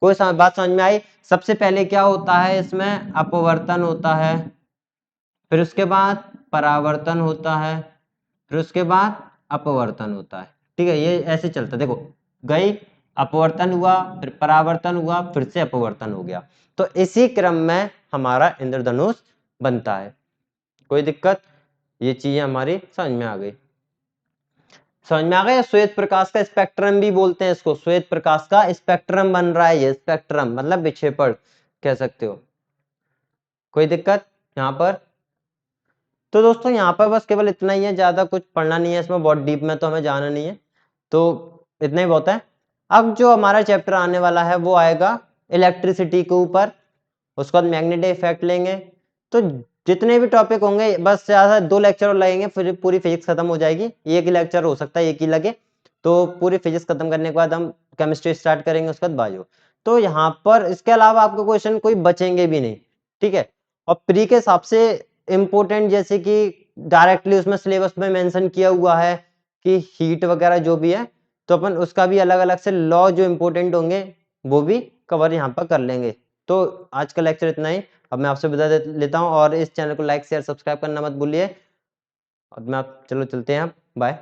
कोई बात समझ में आई। सबसे पहले क्या होता है, इसमें अपवर्तन होता है, फिर उसके बाद परावर्तन होता है, फिर उसके बाद अपवर्तन होता है। ठीक है, ये ऐसे चलता है, देखो गई, अपवर्तन हुआ, फिर परावर्तन हुआ, फिर से अपवर्तन हो गया। तो इसी क्रम में हमारा इंद्रधनुष बनता है। कोई दिक्कत, ये चीजें हमारी समझ में आ गई। समझ में आ गया? श्वेत प्रकाश का स्पेक्ट्रम भी बोलते हैं इसको, श्वेत प्रकाश का स्पेक्ट्रम बन रहा है ये, स्पेक्ट्रम मतलब विक्षेपण कह सकते हो। कोई दिक्कत यहाँ पर? तो दोस्तों यहाँ पर बस केवल इतना ही है, ज्यादा कुछ पढ़ना नहीं है इसमें, बहुत डीप में तो हमें जाना नहीं है, तो इतना ही बहुत है। अब जो हमारा चैप्टर आने वाला है वो आएगा इलेक्ट्रिसिटी के ऊपर, उसके बाद मैग्नेटिक इफेक्ट लेंगे। तो जितने भी टॉपिक होंगे बस ज्यादा 2 लेक्चर और लगेंगे, फिर पूरी फिजिक्स खत्म हो जाएगी। एक ही लेक्चर हो सकता है, एक ही लगे, तो पूरी फिजिक्स खत्म करने के बाद हम केमिस्ट्री स्टार्ट करेंगे, उसके बाद बायो। तो यहाँ पर इसके अलावा आपको क्वेश्चन कोई बचेंगे भी नहीं, ठीक है। और प्री के हिसाब से इम्पोर्टेंट, जैसे कि डायरेक्टली उसमें सिलेबस में मेंशन किया हुआ है कि हीट वगैरह जो भी है, तो अपन उसका भी अलग अलग से लॉ जो इम्पोर्टेंट होंगे वो भी कवर यहाँ पर कर लेंगे। तो आज का लेक्चर इतना ही, अब मैं आपसे विदा लेता हूँ, और इस चैनल को लाइक शेयर सब्सक्राइब करना मत भूलिए। अब मैं आप चलो चलते हैं, बाय।